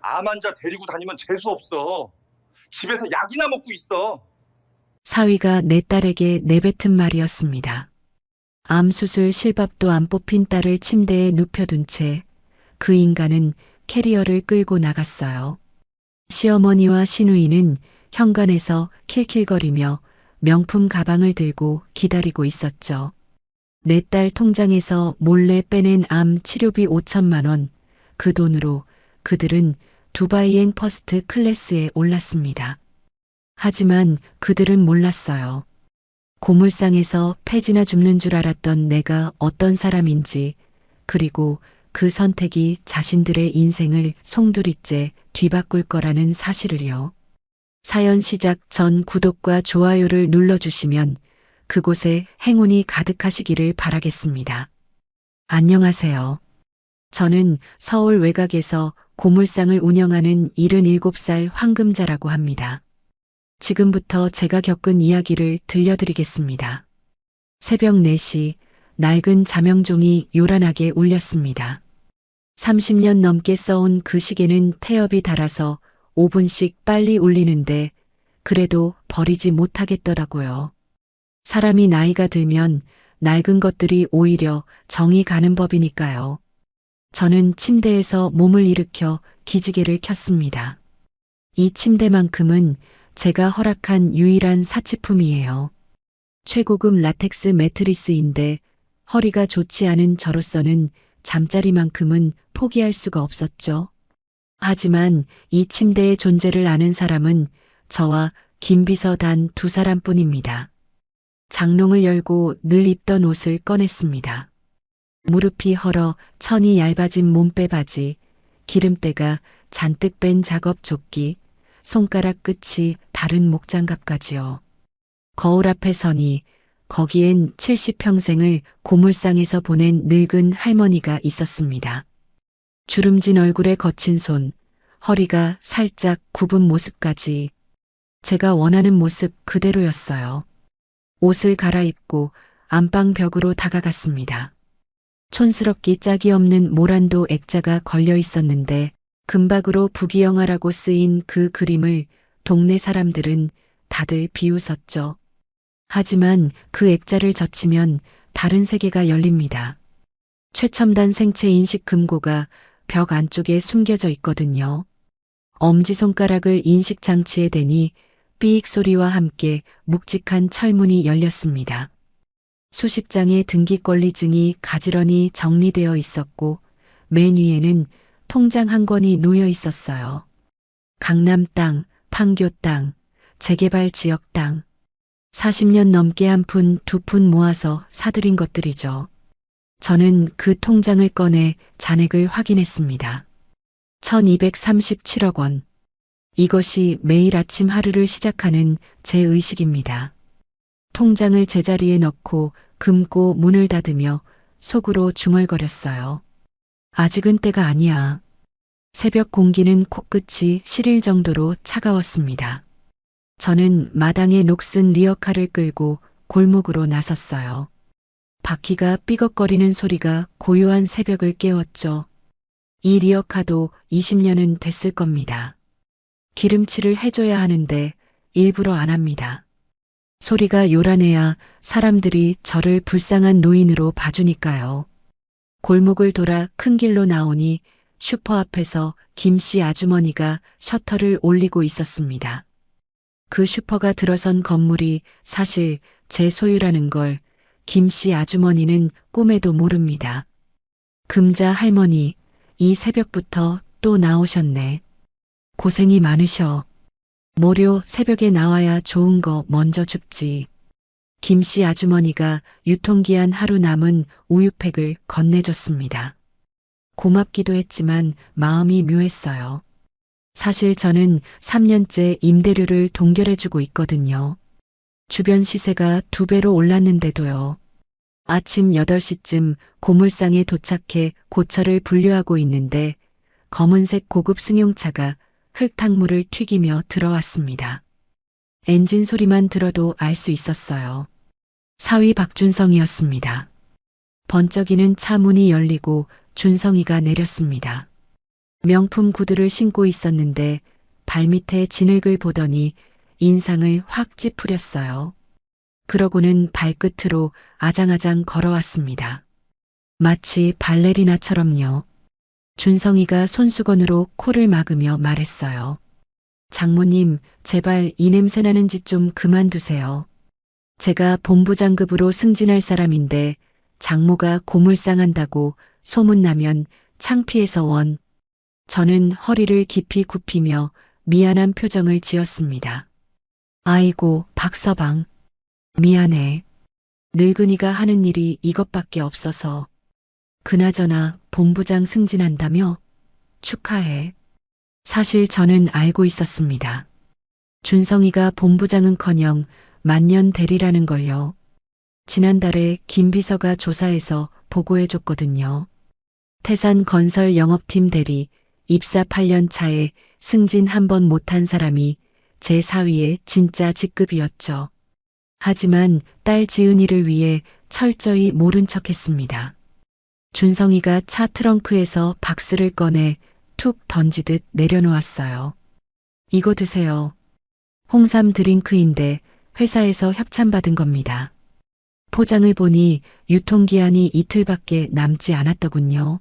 암 환자 데리고 다니면 재수 없어. 집에서 약이나 먹고 있어. 사위가 내 딸에게 내뱉은 말이었습니다. 암 수술 실밥도 안 뽑힌 딸을 침대에 눕혀둔 채 그 인간은 캐리어를 끌고 나갔어요. 시어머니와 시누이는 현관에서 킬킬거리며 명품 가방을 들고 기다리고 있었죠. 내 딸 통장에서 몰래 빼낸 암 치료비 5천만 원, 그 돈으로 그들은 두바이행 퍼스트 클래스에 올랐습니다. 하지만 그들은 몰랐어요. 고물상에서 폐지나 죽는 줄 알았던 내가 어떤 사람인지, 그리고 그 선택이 자신들의 인생을 송두리째 뒤바꿀 거라는 사실을요. 사연 시작 전 구독과 좋아요를 눌러주시면 그곳에 행운이 가득하시기를 바라겠습니다. 안녕하세요. 저는 서울 외곽에서 고물상을 운영하는 77살 황금자라고 합니다. 지금부터 제가 겪은 이야기를 들려드리겠습니다. 새벽 4시 낡은 자명종이 요란하게 울렸습니다. 30년 넘게 써온 그 시계는 태엽이 닳아서 5분씩 빨리 울리는데 그래도 버리지 못하겠더라고요. 사람이 나이가 들면 낡은 것들이 오히려 정이 가는 법이니까요. 저는 침대에서 몸을 일으켜 기지개를 켰습니다. 이 침대만큼은 제가 허락한 유일한 사치품이에요. 최고급 라텍스 매트리스인데 허리가 좋지 않은 저로서는 잠자리만큼은 포기할 수가 없었죠. 하지만 이 침대의 존재를 아는 사람은 저와 김비서 단 2사람뿐입니다. 장롱을 열고 늘 입던 옷을 꺼냈습니다. 무릎이 헐어 천이 얇아진 몸빼 바지, 기름때가 잔뜩 뺀 작업 조끼, 손가락 끝이 다른 목장갑까지요. 거울 앞에 서니 거기엔 70평생을 고물상에서 보낸 늙은 할머니가 있었습니다. 주름진 얼굴에 거친 손, 허리가 살짝 굽은 모습까지 제가 원하는 모습 그대로였어요. 옷을 갈아입고 안방 벽으로 다가갔습니다. 촌스럽기 짝이 없는 모란도 액자가 걸려 있었는데 금박으로 부귀영화라고 쓰인 그 그림을 동네 사람들은 다들 비웃었죠. 하지만 그 액자를 젖히면 다른 세계가 열립니다. 최첨단 생체 인식 금고가 벽 안쪽에 숨겨져 있거든요. 엄지손가락을 인식 장치에 대니 삐익 소리와 함께 묵직한 철문이 열렸습니다. 수십 장의 등기권리증이 가지런히 정리되어 있었고 맨 위에는 통장 한 권이 놓여 있었어요. 강남 땅, 판교 땅, 재개발 지역 땅. 40년 넘게 한 푼, 2푼 모아서 사들인 것들이죠. 저는 그 통장을 꺼내 잔액을 확인했습니다. 1237억 원. 이것이 매일 아침 하루를 시작하는 제 의식입니다. 통장을 제자리에 넣고 금고 문을 닫으며 속으로 중얼거렸어요. 아직은 때가 아니야. 새벽 공기는 코끝이 시릴 정도로 차가웠습니다. 저는 마당에 녹슨 리어카를 끌고 골목으로 나섰어요. 바퀴가 삐걱거리는 소리가 고요한 새벽을 깨웠죠. 이 리어카도 20년은 됐을 겁니다. 기름칠을 해줘야 하는데 일부러 안 합니다. 소리가 요란해야 사람들이 저를 불쌍한 노인으로 봐주니까요. 골목을 돌아 큰 길로 나오니 슈퍼 앞에서 김씨 아주머니가 셔터를 올리고 있었습니다. 그 슈퍼가 들어선 건물이 사실 제 소유라는 걸 김씨 아주머니는 꿈에도 모릅니다. 금자 할머니, 이 새벽부터 또 나오셨네. 고생이 많으셔. 모료 새벽에 나와야 좋은 거 먼저 줍지. 김씨 아주머니가 유통기한 하루 남은 우유팩을 건네줬습니다. 고맙기도 했지만 마음이 묘했어요. 사실 저는 3년째 임대료를 동결해주고 있거든요. 주변 시세가 2배로 올랐는데도요. 아침 8시쯤 고물상에 도착해 고철을 분류하고 있는데 검은색 고급 승용차가 흙탕물을 튀기며 들어왔습니다. 엔진 소리만 들어도 알 수 있었어요. 사위 박준성이었습니다. 번쩍이는 차 문이 열리고 준성이가 내렸습니다. 명품 구두를 신고 있었는데 발밑에 진흙을 보더니 인상을 확 찌푸렸어요. 그러고는 발끝으로 아장아장 걸어왔습니다. 마치 발레리나처럼요. 준성이가 손수건으로 코를 막으며 말했어요. 장모님, 제발 이 냄새 나는 짓 좀 그만두세요. 제가 본부장급으로 승진할 사람인데 장모가 고물상한다고 소문나면 창피해서 원. 저는 허리를 깊이 굽히며 미안한 표정을 지었습니다. 아이고, 박서방. 미안해. 늙은이가 하는 일이 이것밖에 없어서. 그나저나 본부장 승진한다며? 축하해. 사실 저는 알고 있었습니다. 준성이가 본부장은커녕 만년 대리라는 걸요. 지난달에 김 비서가 조사해서 보고해줬거든요. 태산 건설 영업팀 대리, 입사 8년 차에 승진 한 번 못한 사람이 제 사위의 진짜 직급이었죠. 하지만 딸 지은이를 위해 철저히 모른 척했습니다. 준성이가 차 트렁크에서 박스를 꺼내 툭 던지듯 내려놓았어요. 이거 드세요. 홍삼 드링크인데 회사에서 협찬받은 겁니다. 포장을 보니 유통기한이 이틀밖에 남지 않았더군요.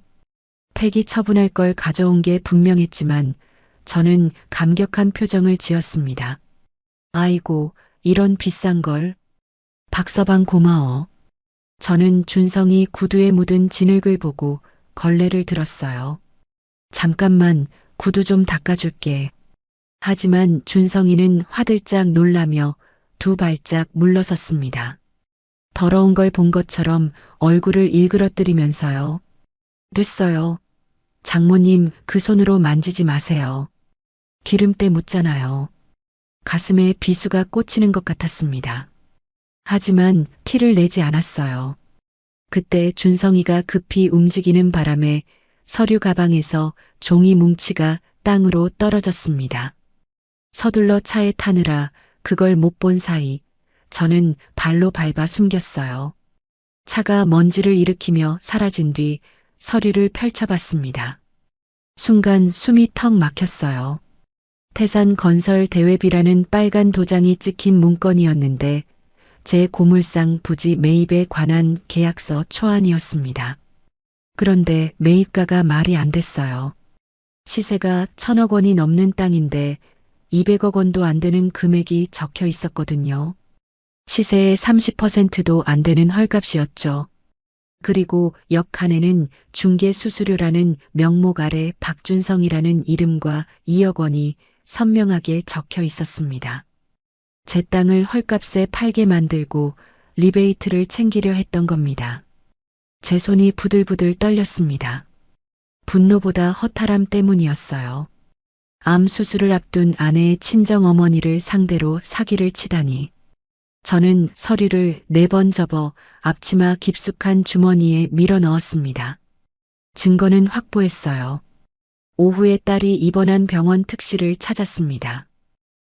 폐기 처분할 걸 가져온 게 분명했지만 저는 감격한 표정을 지었습니다. 아이고, 이런 비싼 걸. 박서방 고마워. 저는 준성이 구두에 묻은 진흙을 보고 걸레를 들었어요. 잠깐만, 구두 좀 닦아줄게. 하지만 준성이는 화들짝 놀라며 두 발짝 물러섰습니다. 더러운 걸 본 것처럼 얼굴을 일그러뜨리면서요. 됐어요. 장모님, 그 손으로 만지지 마세요. 기름때 묻잖아요. 가슴에 비수가 꽂히는 것 같았습니다. 하지만 티를 내지 않았어요. 그때 준성이가 급히 움직이는 바람에 서류 가방에서 종이 뭉치가 땅으로 떨어졌습니다. 서둘러 차에 타느라 그걸 못 본 사이 저는 발로 밟아 숨겼어요. 차가 먼지를 일으키며 사라진 뒤 서류를 펼쳐봤습니다. 순간 숨이 턱 막혔어요. 태산 건설 대회비라는 빨간 도장이 찍힌 문건이었는데 제 고물상 부지 매입에 관한 계약서 초안이었습니다. 그런데 매입가가 말이 안 됐어요. 시세가 1,000억 원이 넘는 땅인데 200억 원도 안 되는 금액이 적혀 있었거든요. 시세의 30%도 안 되는 헐값이었죠. 그리고 옆 칸에는 중개수수료라는 명목 아래 박준성이라는 이름과 2억 원이 선명하게 적혀 있었습니다. 제 땅을 헐값에 팔게 만들고 리베이트를 챙기려 했던 겁니다. 제 손이 부들부들 떨렸습니다. 분노보다 허탈함 때문이었어요. 암 수술을 앞둔 아내의 친정 어머니를 상대로 사기를 치다니. 저는 서류를 4번 접어 앞치마 깊숙한 주머니에 밀어 넣었습니다. 증거는 확보했어요. 오후에 딸이 입원한 병원 특실을 찾았습니다.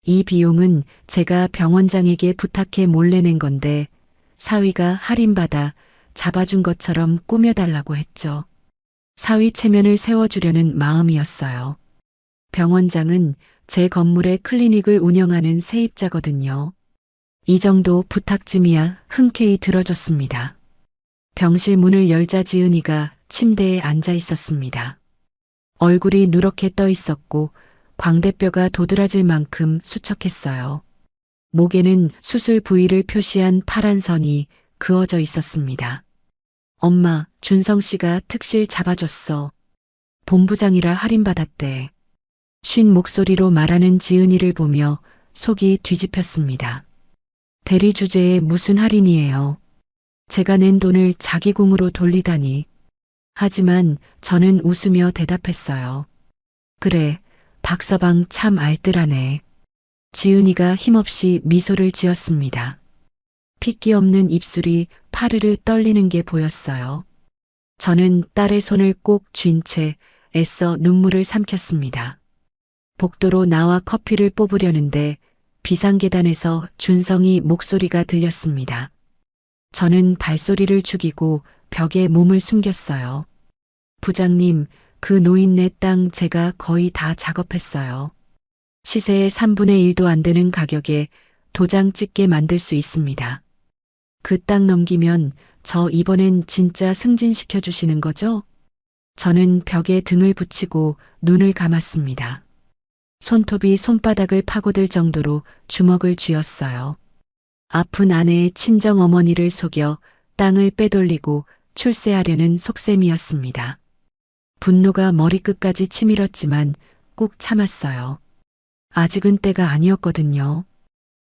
이 비용은 제가 병원장에게 부탁해 몰래 낸 건데 사위가 할인받아 잡아준 것처럼 꾸며달라고 했죠. 사위 체면을 세워주려는 마음이었어요. 병원장은 제 건물에 클리닉을 운영하는 세입자거든요. 이 정도 부탁쯤이야 흔쾌히 들어줬습니다. 병실 문을 열자 지은이가 침대에 앉아 있었습니다. 얼굴이 누렇게 떠 있었고 광대뼈가 도드라질 만큼 수척했어요. 목에는 수술 부위를 표시한 파란 선이 그어져 있었습니다. 엄마, 준성 씨가 특실 잡아줬어. 본부장이라 할인받았대. 쉰 목소리로 말하는 지은이를 보며 속이 뒤집혔습니다. 대리 주제에 무슨 할인이에요. 제가 낸 돈을 자기 공으로 돌리다니. 하지만 저는 웃으며 대답했어요. 그래, 박서방 참 알뜰하네. 지은이가 힘없이 미소를 지었습니다. 핏기 없는 입술이 파르르 떨리는 게 보였어요. 저는 딸의 손을 꼭 쥔 채 애써 눈물을 삼켰습니다. 복도로 나와 커피를 뽑으려는데 비상계단에서 준성이 목소리가 들렸습니다. 저는 발소리를 죽이고 벽에 몸을 숨겼어요. 부장님, 그 노인네 땅 제가 거의 다 작업했어요. 시세의 3분의 1도 안 되는 가격에 도장 찍게 만들 수 있습니다. 그 땅 넘기면 저 이번엔 진짜 승진시켜 주시는 거죠? 저는 벽에 등을 붙이고 눈을 감았습니다. 손톱이 손바닥을 파고들 정도로 주먹을 쥐었어요. 아픈 아내의 친정 어머니를 속여 땅을 빼돌리고 출세하려는 속셈이었습니다. 분노가 머리끝까지 치밀었지만 꾹 참았어요. 아직은 때가 아니었거든요.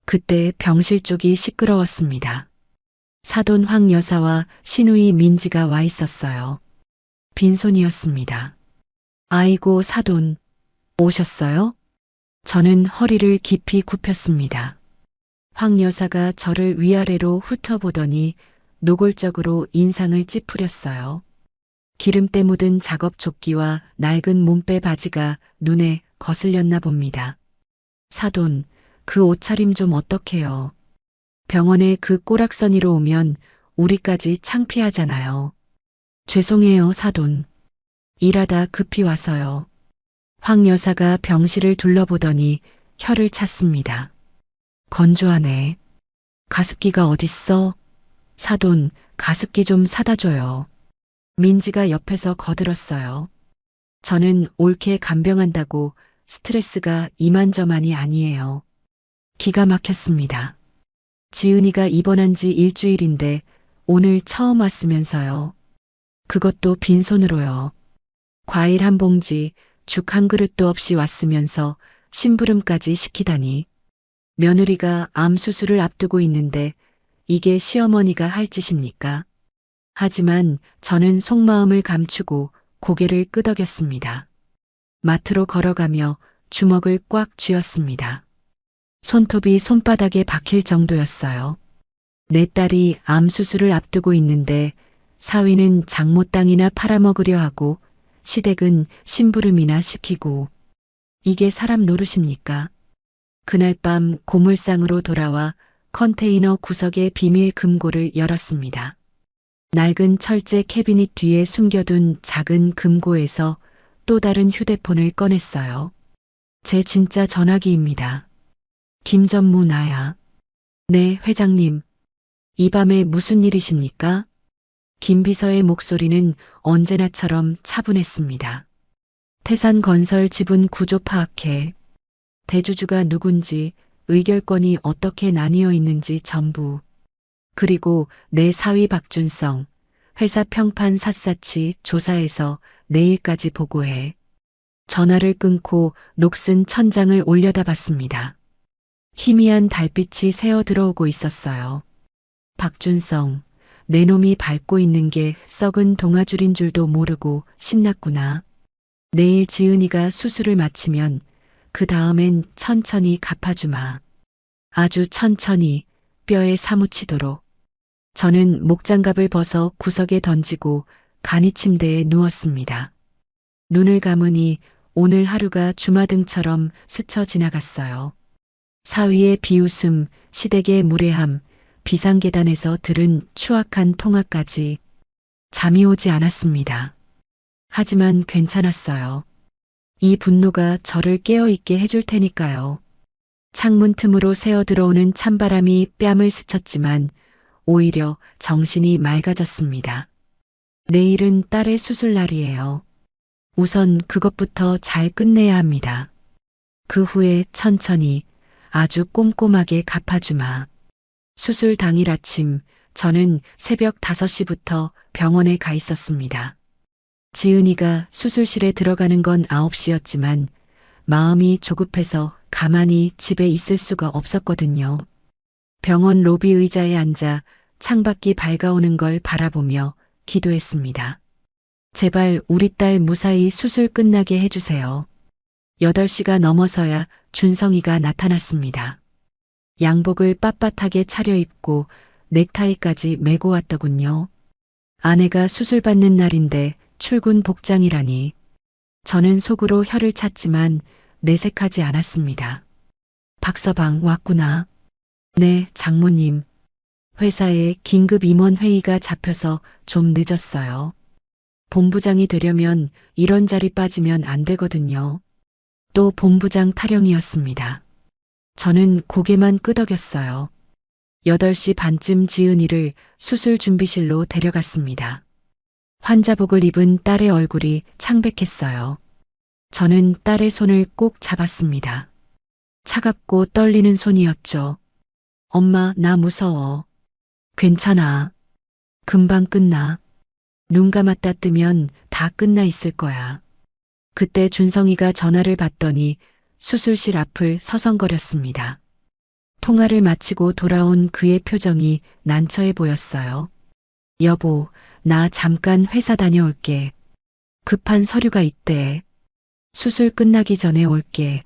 그때 병실 쪽이 시끄러웠습니다. 사돈 황 여사와 시누이 민지가 와 있었어요. 빈손이었습니다. 아이고 사돈, 오셨어요? 저는 허리를 깊이 굽혔습니다. 황 여사가 저를 위아래로 훑어보더니 노골적으로 인상을 찌푸렸어요. 기름때 묻은 작업 조끼와 낡은 몸빼 바지가 눈에 거슬렸나 봅니다. 사돈, 그 옷차림 좀 어떡해요. 병원에 그 꼬락서니로 오면 우리까지 창피하잖아요. 죄송해요, 사돈. 일하다 급히 와서요. 황 여사가 병실을 둘러보더니 혀를 찼습니다. 건조하네. 가습기가 어딨어? 사돈, 가습기 좀 사다 줘요. 민지가 옆에서 거들었어요. 저는 옳게 간병한다고 스트레스가 이만저만이 아니에요. 기가 막혔습니다. 지은이가 입원한 지 일주일인데 오늘 처음 왔으면서요. 그것도 빈손으로요. 과일 한 봉지, 죽 한 그릇도 없이 왔으면서 심부름까지 시키다니. 며느리가 암 수술을 앞두고 있는데 이게 시어머니가 할 짓입니까? 하지만 저는 속마음을 감추고 고개를 끄덕였습니다. 마트로 걸어가며 주먹을 꽉 쥐었습니다. 손톱이 손바닥에 박힐 정도였어요. 내 딸이 암 수술을 앞두고 있는데 사위는 장모 땅이나 팔아먹으려 하고 시댁은 심부름이나 시키고 이게 사람 노릇입니까? 그날 밤 고물상으로 돌아와 컨테이너 구석의 비밀 금고를 열었습니다. 낡은 철제 캐비닛 뒤에 숨겨둔 작은 금고에서 또 다른 휴대폰을 꺼냈어요. 제 진짜 전화기입니다. 김전무 나야. 네, 회장님. 이 밤에 무슨 일이십니까? 김 비서의 목소리는 언제나처럼 차분했습니다. 태산건설 지분 구조 파악해. 대주주가 누군지, 의결권이 어떻게 나뉘어 있는지 전부. 그리고 내 사위 박준성, 회사 평판 샅샅이 조사해서 내일까지 보고해. 전화를 끊고 녹슨 천장을 올려다봤습니다. 희미한 달빛이 새어 들어오고 있었어요. 박준성, 내 놈이 밟고 있는 게 썩은 동아줄인 줄도 모르고 신났구나. 내일 지은이가 수술을 마치면 그 다음엔 천천히 갚아주마. 아주 천천히 뼈에 사무치도록. 저는 목장갑을 벗어 구석에 던지고 간이 침대에 누웠습니다. 눈을 감으니 오늘 하루가 주마등처럼 스쳐 지나갔어요. 사위의 비웃음, 시댁의 무례함, 비상계단에서 들은 추악한 통화까지 잠이 오지 않았습니다. 하지만 괜찮았어요. 이 분노가 저를 깨어있게 해줄 테니까요. 창문 틈으로 새어 들어오는 찬바람이 뺨을 스쳤지만 오히려 정신이 맑아졌습니다. 내일은 딸의 수술날이에요. 우선 그것부터 잘 끝내야 합니다. 그 후에 천천히 아주 꼼꼼하게 갚아주마. 수술 당일 아침 저는 새벽 5시부터 병원에 가 있었습니다. 지은이가 수술실에 들어가는 건 9시였지만 마음이 조급해서 가만히 집에 있을 수가 없었거든요. 병원 로비 의자에 앉아 창밖이 밝아오는 걸 바라보며 기도했습니다. 제발 우리 딸 무사히 수술 끝나게 해주세요. 8시가 넘어서야 준성이가 나타났습니다. 양복을 빳빳하게 차려입고 넥타이까지 메고 왔더군요. 아내가 수술받는 날인데 출근 복장이라니. 저는 속으로 혀를 찼지만 내색하지 않았습니다. 박서방 왔구나. 네, 장모님. 회사에 긴급 임원 회의가 잡혀서 좀 늦었어요. 본부장이 되려면 이런 자리 빠지면 안 되거든요. 또 본부장 타령이었습니다. 저는 고개만 끄덕였어요. 8시 반쯤 지은이를 수술 준비실로 데려갔습니다. 환자복을 입은 딸의 얼굴이 창백했어요. 저는 딸의 손을 꼭 잡았습니다. 차갑고 떨리는 손이었죠. 엄마, 나 무서워. 괜찮아. 금방 끝나. 눈 감았다 뜨면 다 끝나 있을 거야. 그때 준성이가 전화를 받더니 수술실 앞을 서성거렸습니다. 통화를 마치고 돌아온 그의 표정이 난처해 보였어요. 여보, 나 잠깐 회사 다녀올게. 급한 서류가 있대. 수술 끝나기 전에 올게.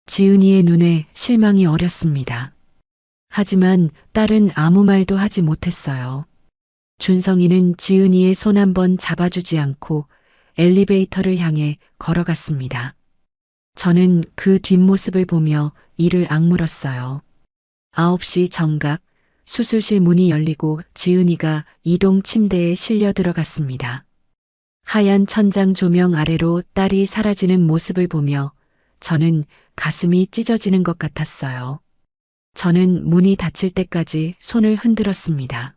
지은이의 눈에 실망이 어렸습니다. 하지만 딸은 아무 말도 하지 못했어요. 준성이는 지은이의 손 한 번 잡아주지 않고 엘리베이터를 향해 걸어갔습니다. 저는 그 뒷모습을 보며 이를 악물었어요. 9시 정각 수술실 문이 열리고 지은이가 이동 침대에 실려 들어갔습니다. 하얀 천장 조명 아래로 딸이 사라지는 모습을 보며 저는 가슴이 찢어지는 것 같았어요. 저는 문이 닫힐 때까지 손을 흔들었습니다.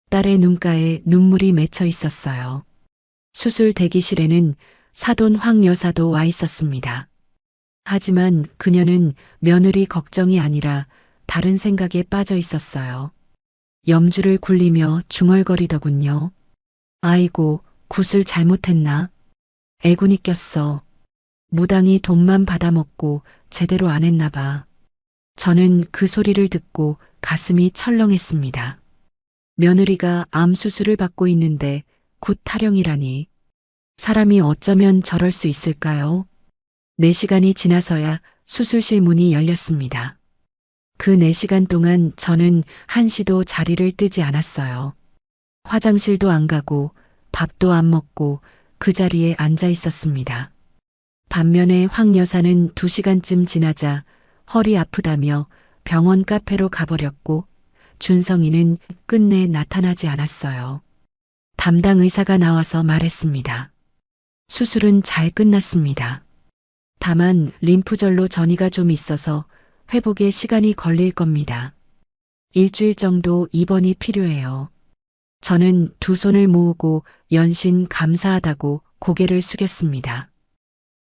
딸의 눈가에 눈물이 맺혀 있었어요. 수술 대기실에는 사돈 황 여사도 와 있었습니다. 하지만 그녀는 며느리 걱정이 아니라 다른 생각에 빠져 있었어요. 염주를 굴리며 중얼거리더군요. 아이고, 굿을 잘못했나? 애군이 꼈어. 무당이 돈만 받아먹고 제대로 안 했나 봐. 저는 그 소리를 듣고 가슴이 철렁했습니다. 며느리가 암 수술을 받고 있는데 굿 타령이라니. 사람이 어쩌면 저럴 수 있을까요? 4시간이 지나서야 수술실 문이 열렸습니다. 그 4시간 동안 저는 한시도 자리를 뜨지 않았어요. 화장실도 안 가고 밥도 안 먹고 그 자리에 앉아 있었습니다. 반면에 황 여사는 2시간쯤 지나자 허리 아프다며 병원 카페로 가버렸고 준성이는 끝내 나타나지 않았어요. 담당 의사가 나와서 말했습니다. 수술은 잘 끝났습니다. 다만 림프절로 전이가 좀 있어서 회복에 시간이 걸릴 겁니다. 일주일 정도 입원이 필요해요. 저는 두 손을 모으고 연신 감사하다고 고개를 숙였습니다.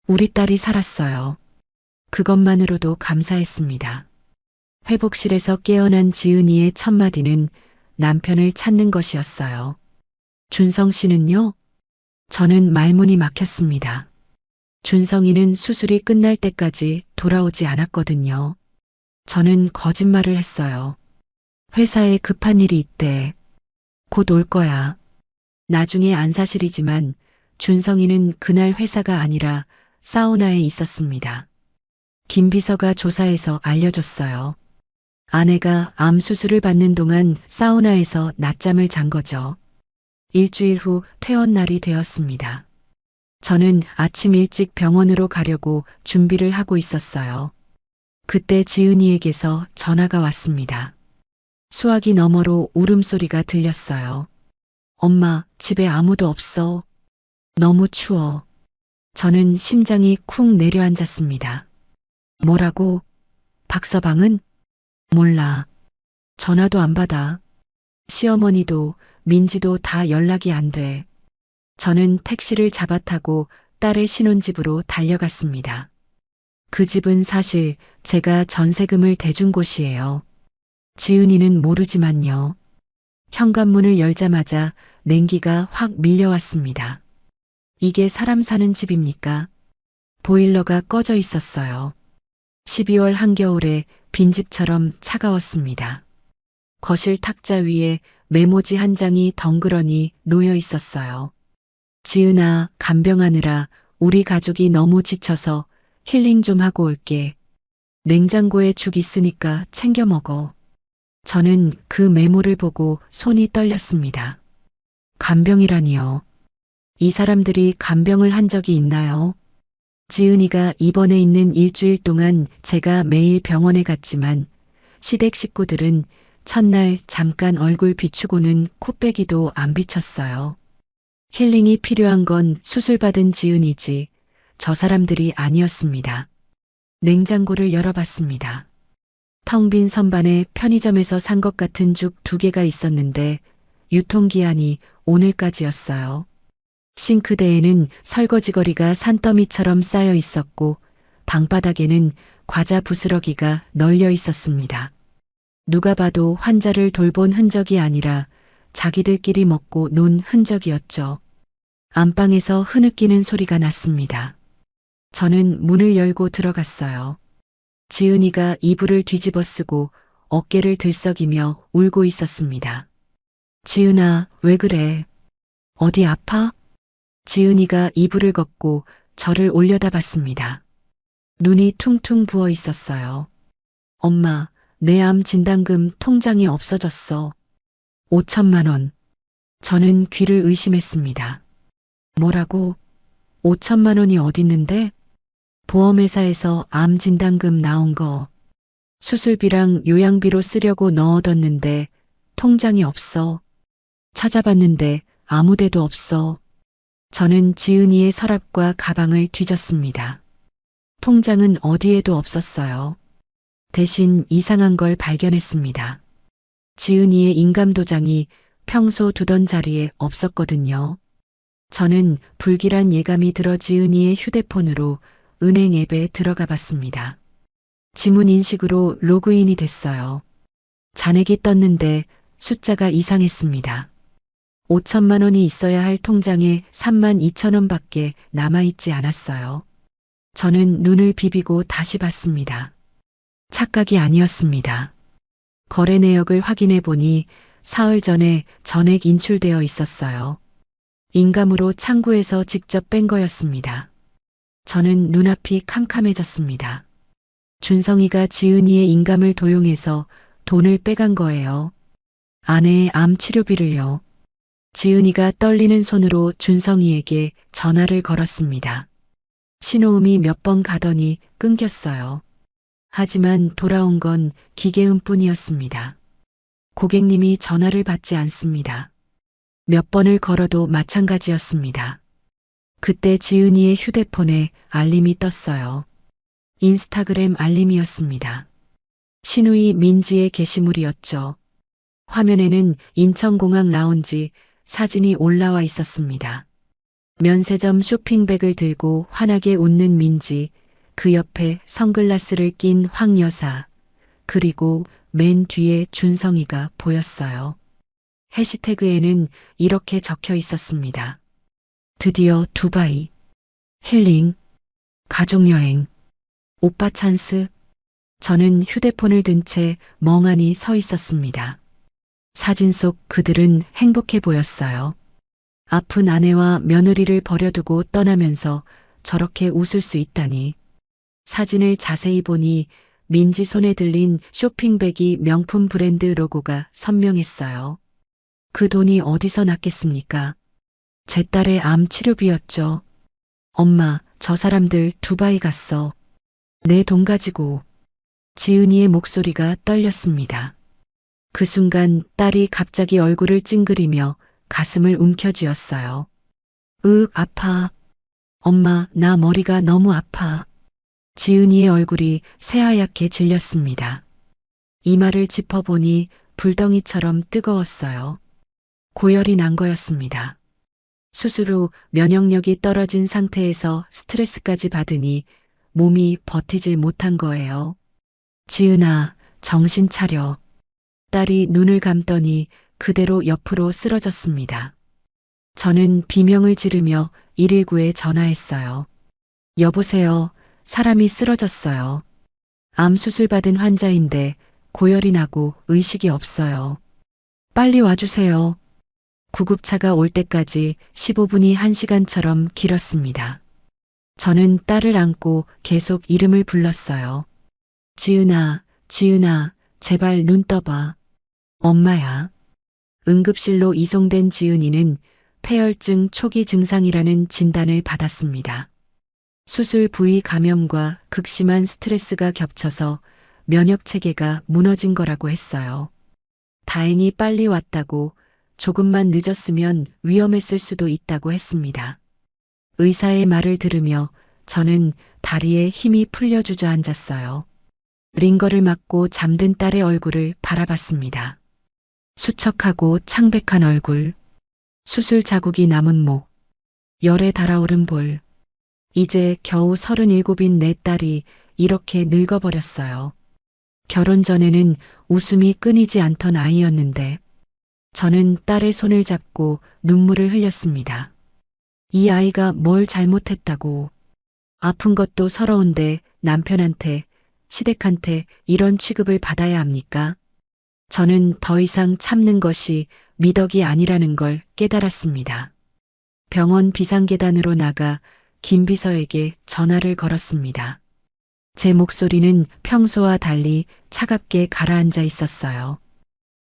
우리 딸이 살았어요. 그것만으로도 감사했습니다. 회복실에서 깨어난 지은이의 첫 마디는 남편을 찾는 것이었어요. 준성 씨는요? 저는 말문이 막혔습니다. 준성이는 수술이 끝날 때까지 돌아오지 않았거든요. 저는 거짓말을 했어요. 회사에 급한 일이 있대. 곧 올 거야. 나중에 안 사실이지만 준성이는 그날 회사가 아니라 사우나에 있었습니다. 김 비서가 조사해서 알려줬어요. 아내가 암 수술을 받는 동안 사우나에서 낮잠을 잔 거죠. 일주일 후 퇴원 날이 되었습니다. 저는 아침 일찍 병원으로 가려고 준비를 하고 있었어요. 그때 지은이에게서 전화가 왔습니다. 수화기 너머로 울음소리가 들렸어요. 엄마, 집에 아무도 없어. 너무 추워. 저는 심장이 쿵 내려앉았습니다. 뭐라고? 박서방은? 몰라. 전화도 안 받아. 시어머니도 민지도 다 연락이 안 돼. 저는 택시를 잡아 타고 딸의 신혼집으로 달려갔습니다. 그 집은 사실 제가 전세금을 대준 곳이에요. 지은이는 모르지만요. 현관문을 열자마자 냉기가 확 밀려왔습니다. 이게 사람 사는 집입니까? 보일러가 꺼져 있었어요. 12월 한겨울에 빈집처럼 차가웠습니다. 거실 탁자 위에 메모지 한 장이 덩그러니 놓여 있었어요. 지은아, 간병하느라 우리 가족이 너무 지쳐서 힐링 좀 하고 올게. 냉장고에 죽 있으니까 챙겨 먹어. 저는 그 메모를 보고 손이 떨렸습니다. 간병이라니요. 이 사람들이 간병을 한 적이 있나요? 지은이가 입원해 있는 일주일 동안 제가 매일 병원에 갔지만 시댁 식구들은 첫날 잠깐 얼굴 비추고는 코빼기도 안 비쳤어요. 힐링이 필요한 건 수술받은 지은이지 저 사람들이 아니었습니다. 냉장고를 열어봤습니다. 텅 빈 선반에 편의점에서 산 것 같은 죽 2개가 있었는데 유통기한이 오늘까지였어요. 싱크대에는 설거지거리가 산더미처럼 쌓여 있었고 방바닥에는 과자 부스러기가 널려 있었습니다. 누가 봐도 환자를 돌본 흔적이 아니라 자기들끼리 먹고 논 흔적이었죠. 안방에서 흐느끼는 소리가 났습니다. 저는 문을 열고 들어갔어요. 지은이가 이불을 뒤집어 쓰고 어깨를 들썩이며 울고 있었습니다. 지은아, 왜 그래? 어디 아파? 지은이가 이불을 걷고 저를 올려다봤습니다. 눈이 퉁퉁 부어 있었어요. 엄마, 내 암 진단금 통장이 없어졌어. 5천만 원. 저는 귀를 의심했습니다. 뭐라고? 5천만 원이 어딨는데? 보험회사에서 암 진단금 나온 거. 수술비랑 요양비로 쓰려고 넣어뒀는데 통장이 없어. 찾아봤는데 아무 데도 없어. 저는 지은이의 서랍과 가방을 뒤졌습니다. 통장은 어디에도 없었어요. 대신 이상한 걸 발견했습니다. 지은이의 인감도장이 평소 두던 자리에 없었거든요. 저는 불길한 예감이 들어 지은이의 휴대폰으로 은행 앱에 들어가 봤습니다. 지문 인식으로 로그인이 됐어요. 잔액이 떴는데 숫자가 이상했습니다. 5천만 원이 있어야 할 통장에 3만 2천 원밖에 남아있지 않았어요. 저는 눈을 비비고 다시 봤습니다. 착각이 아니었습니다. 거래 내역을 확인해 보니 사흘 전에 전액 인출되어 있었어요. 인감으로 창구에서 직접 뺀 거였습니다. 저는 눈앞이 캄캄해졌습니다. 준성이가 지은이의 인감을 도용해서 돈을 빼간 거예요. 아내의 암 치료비를요. 지은이가 떨리는 손으로 준성이에게 전화를 걸었습니다. 신호음이 몇 번 가더니 끊겼어요. 하지만 돌아온 건 기계음뿐이었습니다. 고객님이 전화를 받지 않습니다. 몇 번을 걸어도 마찬가지였습니다. 그때 지은이의 휴대폰에 알림이 떴어요. 인스타그램 알림이었습니다. 신우이 민지의 게시물이었죠. 화면에는 인천공항 라운지 사진이 올라와 있었습니다. 면세점 쇼핑백을 들고 환하게 웃는 민지, 그 옆에 선글라스를 낀 황 여사, 그리고 맨 뒤에 준성이가 보였어요. 해시태그에는 이렇게 적혀 있었습니다. 드디어 두바이, 힐링, 가족여행, 오빠 찬스. 저는 휴대폰을 든 채 멍하니 서 있었습니다. 사진 속 그들은 행복해 보였어요. 아픈 아내와 며느리를 버려두고 떠나면서 저렇게 웃을 수 있다니. 사진을 자세히 보니 민지 손에 들린 쇼핑백이 명품 브랜드 로고가 선명했어요. 그 돈이 어디서 났겠습니까? 제 딸의 암 치료비였죠. 엄마, 저 사람들 두바이 갔어. 내 돈 가지고. 지은이의 목소리가 떨렸습니다. 그 순간 딸이 갑자기 얼굴을 찡그리며 가슴을 움켜쥐었어요. 아파. 엄마, 나 머리가 너무 아파. 지은이의 얼굴이 새하얗게 질렸습니다. 이마를 짚어보니 불덩이처럼 뜨거웠어요. 고열이 난 거였습니다. 수술 후 면역력이 떨어진 상태에서 스트레스까지 받으니 몸이 버티질 못한 거예요. 지은아, 정신 차려. 딸이 눈을 감더니 그대로 옆으로 쓰러졌습니다. 저는 비명을 지르며 119에 전화했어요. 여보세요. 사람이 쓰러졌어요. 암 수술 받은 환자인데 고열이 나고 의식이 없어요. 빨리 와주세요. 구급차가 올 때까지 15분이 1시간처럼 길었습니다. 저는 딸을 안고 계속 이름을 불렀어요. 지은아, 지은아, 제발 눈 떠봐. 엄마야. 응급실로 이송된 지은이는 폐혈증 초기 증상이라는 진단을 받았습니다. 수술 부위 감염과 극심한 스트레스가 겹쳐서 면역 체계가 무너진 거라고 했어요. 다행히 빨리 왔다고 조금만 늦었으면 위험했을 수도 있다고 했습니다. 의사의 말을 들으며 저는 다리에 힘이 풀려 주저앉았어요. 링거를 맞고 잠든 딸의 얼굴을 바라봤습니다. 수척하고 창백한 얼굴, 수술 자국이 남은 목, 열에 달아오른 볼. 이제 겨우 37인 내 딸이 이렇게 늙어버렸어요. 결혼 전에는 웃음이 끊이지 않던 아이였는데 저는 딸의 손을 잡고 눈물을 흘렸습니다. 이 아이가 뭘 잘못했다고. 아픈 것도 서러운데 남편한테, 시댁한테 이런 취급을 받아야 합니까? 저는 더 이상 참는 것이 미덕이 아니라는 걸 깨달았습니다. 병원 비상계단으로 나가 김 비서에게 전화를 걸었습니다. 제 목소리는 평소와 달리 차갑게 가라앉아 있었어요.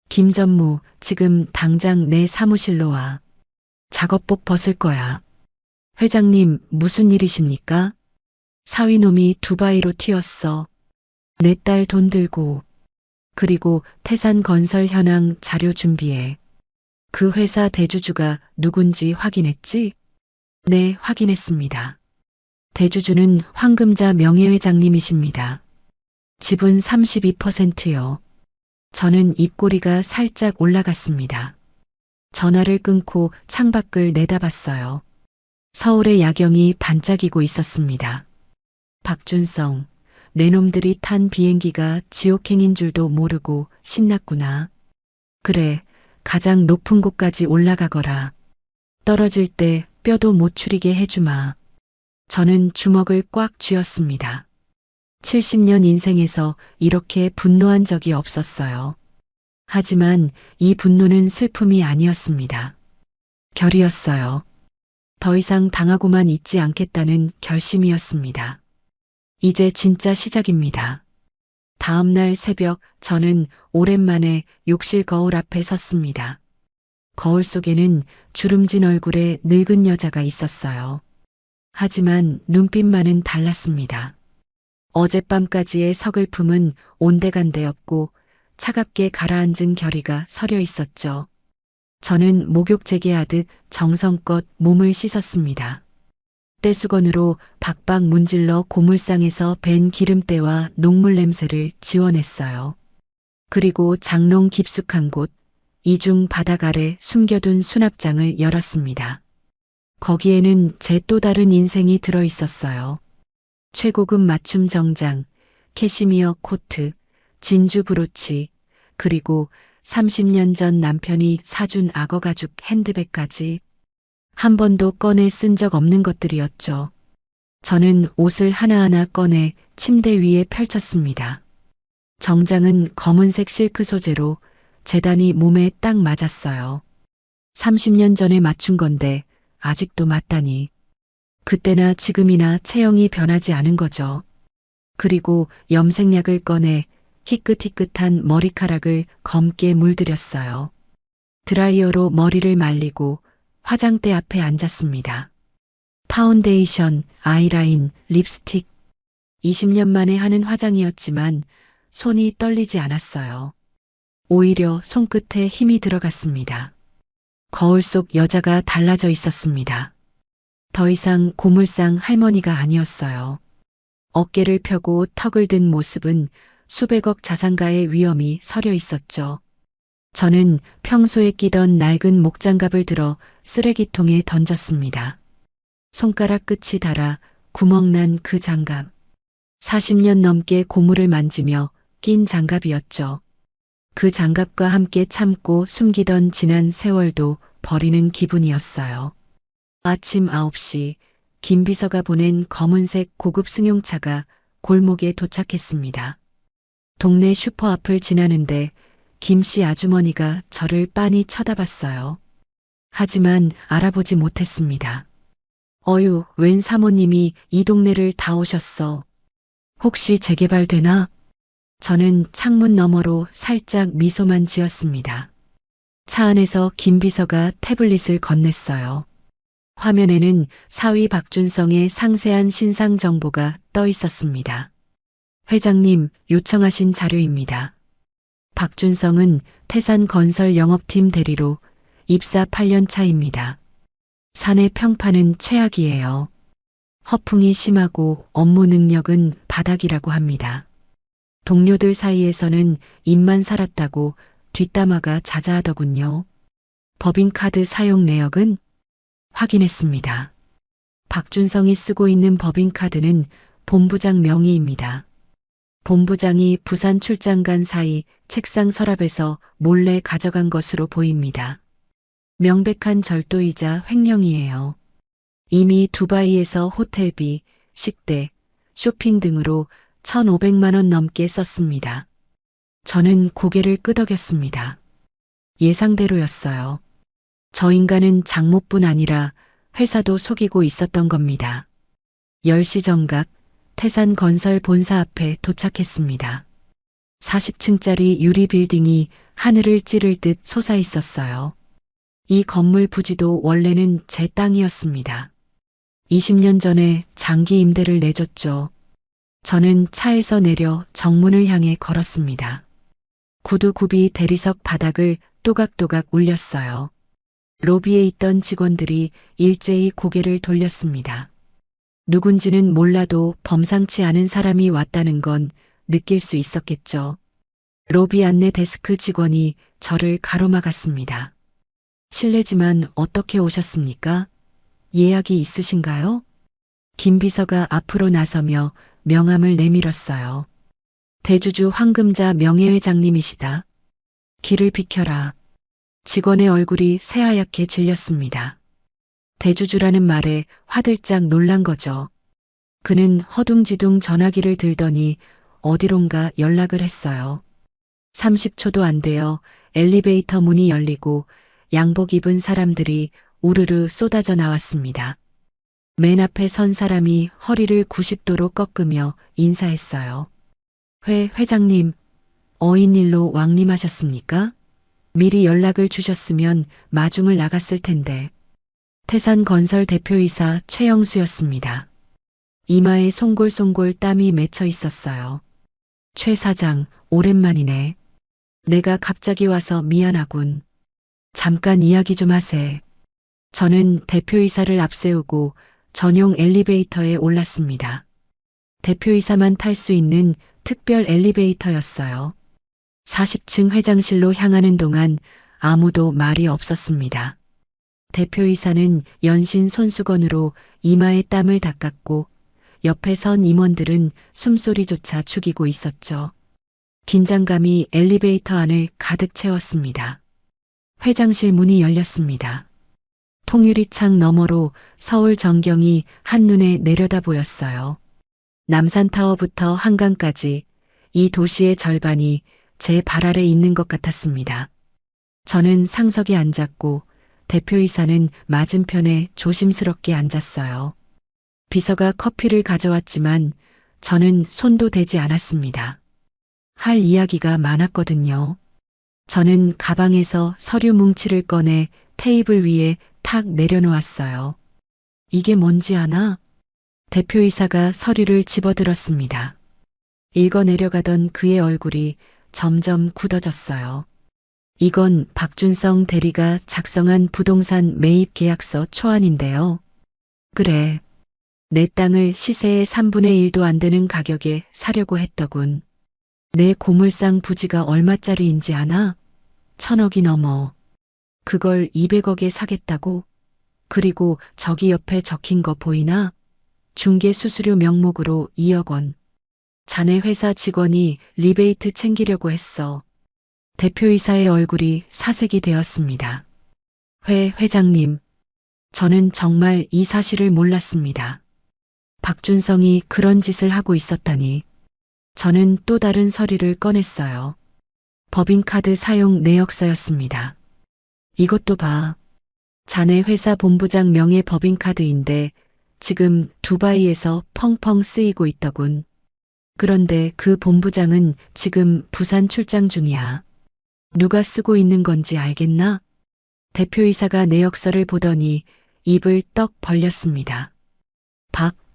김 전무, 지금 당장 내 사무실로 와. 작업복 벗을 거야. 회장님, 무슨 일이십니까? 사위놈이 두바이로 튀었어. 내 딸 돈 들고. 그리고 태산건설 현황 자료 준비해. 그 회사 대주주가 누군지 확인했지? 네, 확인했습니다. 대주주는 황금자 명예회장님이십니다. 지분 32%요. 저는 입꼬리가 살짝 올라갔습니다. 전화를 끊고 창밖을 내다봤어요. 서울의 야경이 반짝이고 있었습니다. 박준성, 내 놈들이 탄 비행기가 지옥행인 줄도 모르고 신났구나. 그래, 가장 높은 곳까지 올라가거라. 떨어질 때 뼈도 못 추리게 해주마. 저는 주먹을 꽉 쥐었습니다. 70년 인생에서 이렇게 분노한 적이 없었어요. 하지만 이 분노는 슬픔이 아니었습니다. 결이었어요. 더 이상 당하고만 있지 않겠다는 결심이었습니다. 이제 진짜 시작입니다. 다음 날 새벽 저는 오랜만에 욕실 거울 앞에 섰습니다. 거울 속에는 주름진 얼굴의 늙은 여자가 있었어요. 하지만 눈빛만은 달랐습니다. 어젯밤까지의 서글픔은 온데간데였고 차갑게 가라앉은 결의가 서려 있었죠. 저는 목욕 재개하듯 정성껏 몸을 씻었습니다. 떼수건으로 박박 문질러 고물상에서 밴 기름때와 녹물 냄새를 지워냈어요. 그리고 장롱 깊숙한 곳, 이중 바닥 아래 숨겨둔 수납장을 열었습니다. 거기에는 제 또 다른 인생이 들어 있었어요. 최고급 맞춤 정장, 캐시미어 코트, 진주 브로치, 그리고 30년 전 남편이 사준 악어 가죽 핸드백까지 한 번도 꺼내 쓴 적 없는 것들이었죠. 저는 옷을 하나하나 꺼내 침대 위에 펼쳤습니다. 정장은 검은색 실크 소재로 재단이 몸에 딱 맞았어요. 30년 전에 맞춘 건데 아직도 맞다니. 그때나 지금이나 체형이 변하지 않은 거죠. 그리고 염색약을 꺼내 희끗희끗한 머리카락을 검게 물들였어요. 드라이어로 머리를 말리고 화장대 앞에 앉았습니다. 파운데이션, 아이라인, 립스틱. 20년 만에 하는 화장이었지만 손이 떨리지 않았어요. 오히려 손끝에 힘이 들어갔습니다. 거울 속 여자가 달라져 있었습니다. 더 이상 고물상 할머니가 아니었어요. 어깨를 펴고 턱을 든 모습은 수백억 자산가의 위엄이 서려 있었죠. 저는 평소에 끼던 낡은 목장갑을 들어 쓰레기통에 던졌습니다. 손가락 끝이 닳아 구멍난 그 장갑. 40년 넘게 고물을 만지며 낀 장갑이었죠. 그 장갑과 함께 참고 숨기던 지난 세월도 버리는 기분이었어요. 아침 9시 김 비서가 보낸 검은색 고급 승용차가 골목에 도착했습니다. 동네 슈퍼 앞을 지나는데 김씨 아주머니가 저를 빤히 쳐다봤어요. 하지만 알아보지 못했습니다. 어휴, 웬 사모님이 이 동네를 다 오셨어. 혹시 재개발되나? 저는 창문 너머로 살짝 미소만 지었습니다. 차 안에서 김 비서가 태블릿을 건넸어요. 화면에는 사위 박준성의 상세한 신상 정보가 떠 있었습니다. 회장님, 요청하신 자료입니다. 박준성은 태산건설 영업팀 대리로 입사 8년 차입니다. 사내 평판은 최악이에요. 허풍이 심하고 업무 능력은 바닥이라고 합니다. 동료들 사이에서는 입만 살았다고 뒷담화가 자자하더군요. 법인카드 사용 내역은 확인했습니다. 박준성이 쓰고 있는 법인카드는 본부장 명의입니다. 본부장이 부산 출장 간 사이 책상 서랍에서 몰래 가져간 것으로 보입니다. 명백한 절도이자 횡령이에요. 이미 두바이에서 호텔비, 식대, 쇼핑 등으로 1,500만 원 넘게 썼습니다. 저는 고개를 끄덕였습니다. 예상대로였어요. 저 인간은 장모뿐 아니라 회사도 속이고 있었던 겁니다. 10시 정각 태산건설 본사 앞에 도착했습니다. 40층짜리 유리 빌딩이 하늘을 찌를 듯 솟아 있었어요. 이 건물 부지도 원래는 제 땅이었습니다. 20년 전에 장기 임대를 내줬죠. 저는 차에서 내려 정문을 향해 걸었습니다. 구두굽이 대리석 바닥을 또각또각 울렸어요. 로비에 있던 직원들이 일제히 고개를 돌렸습니다. 누군지는 몰라도 범상치 않은 사람이 왔다는 건 느낄 수 있었겠죠. 로비 안내 데스크 직원이 저를 가로막았습니다. 실례지만 어떻게 오셨습니까? 예약이 있으신가요? 김 비서가 앞으로 나서며 명함을 내밀었어요. 대주주 황금자 명예회장님이시다. 길을 비켜라. 직원의 얼굴이 새하얗게 질렸습니다. 대주주라는 말에 화들짝 놀란 거죠. 그는 허둥지둥 전화기를 들더니 어디론가 연락을 했어요. 30초도 안 되어 엘리베이터 문이 열리고 양복 입은 사람들이 우르르 쏟아져 나왔습니다. 맨 앞에 선 사람이 허리를 90도로 꺾으며 인사했어요. 회장님, 어인일로 왕림하셨습니까? 미리 연락을 주셨으면 마중을 나갔을 텐데. 태산건설 대표이사 최영수였습니다. 이마에 송골송골 땀이 맺혀 있었어요. 최 사장, 오랜만이네. 내가 갑자기 와서 미안하군. 잠깐 이야기 좀 하세. 저는 대표이사를 앞세우고 전용 엘리베이터에 올랐습니다. 대표이사만 탈 수 있는 특별 엘리베이터였어요. 40층 회장실로 향하는 동안 아무도 말이 없었습니다. 대표이사는 연신 손수건으로 이마에 땀을 닦았고 옆에 선 임원들은 숨소리조차 죽이고 있었죠. 긴장감이 엘리베이터 안을 가득 채웠습니다. 회장실 문이 열렸습니다. 통유리창 너머로 서울 전경이 한눈에 내려다 보였어요. 남산타워부터 한강까지 이 도시의 절반이 제 발 아래 있는 것 같았습니다. 저는 상석에 앉았고 대표이사는 맞은편에 조심스럽게 앉았어요. 비서가 커피를 가져왔지만 저는 손도 대지 않았습니다. 할 이야기가 많았거든요. 저는 가방에서 서류 뭉치를 꺼내 테이블 위에 탁 내려놓았어요. 이게 뭔지 아나? 대표이사가 서류를 집어들었습니다. 읽어 내려가던 그의 얼굴이 점점 굳어졌어요. 이건 박준성 대리가 작성한 부동산 매입 계약서 초안인데요. 그래. 내 땅을 시세의 3분의 1도 안 되는 가격에 사려고 했더군. 내 고물상 부지가 얼마짜리인지 아나? 1,000억이 넘어. 그걸 200억에 사겠다고? 그리고 저기 옆에 적힌 거 보이나? 중개 수수료 명목으로 2억 원. 자네 회사 직원이 리베이트 챙기려고 했어. 대표이사의 얼굴이 사색이 되었습니다. 회장님, 저는 정말 이 사실을 몰랐습니다. 박준성이 그런 짓을 하고 있었다니. 저는 또 다른 서류를 꺼냈어요. 법인카드 사용 내역서였습니다. 이것도 봐. 자네 회사 본부장 명의 법인카드인데 지금 두바이에서 펑펑 쓰이고 있더군. 그런데 그 본부장은 지금 부산 출장 중이야. 누가 쓰고 있는 건지 알겠나? 대표이사가 내역서를 보더니 입을 떡 벌렸습니다.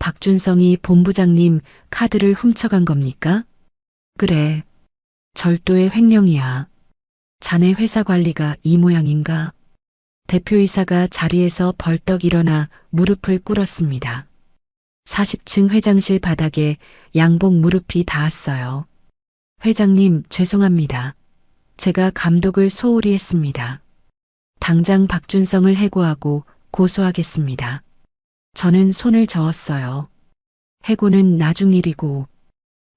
박준성이 본부장님 카드를 훔쳐간 겁니까? 그래. 절도의 횡령이야. 자네 회사 관리가 이 모양인가? 대표이사가 자리에서 벌떡 일어나 무릎을 꿇었습니다. 40층 회장실 바닥에 양복 무릎이 닿았어요. 회장님, 죄송합니다. 제가 감독을 소홀히 했습니다. 당장 박준성을 해고하고 고소하겠습니다. 저는 손을 저었어요. 해고는 나중 일이고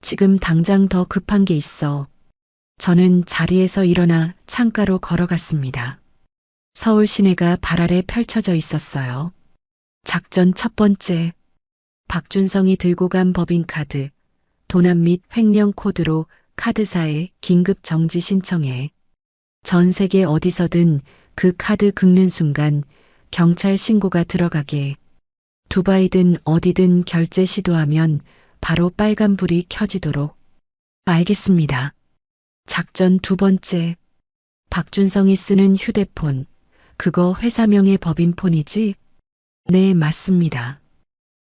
지금 당장 더 급한 게 있어. 저는 자리에서 일어나 창가로 걸어갔습니다. 서울 시내가 발 아래 펼쳐져 있었어요. 작전 첫 번째. 박준성이 들고 간 법인카드, 도난 및 횡령 코드로 카드사에 긴급 정지 신청해. 전 세계 어디서든 그 카드 긁는 순간 경찰 신고가 들어가게. 두바이든 어디든 결제 시도하면 바로 빨간불이 켜지도록. 알겠습니다. 작전 두 번째. 박준성이 쓰는 휴대폰. 그거 회사명의 법인폰이지? 네, 맞습니다.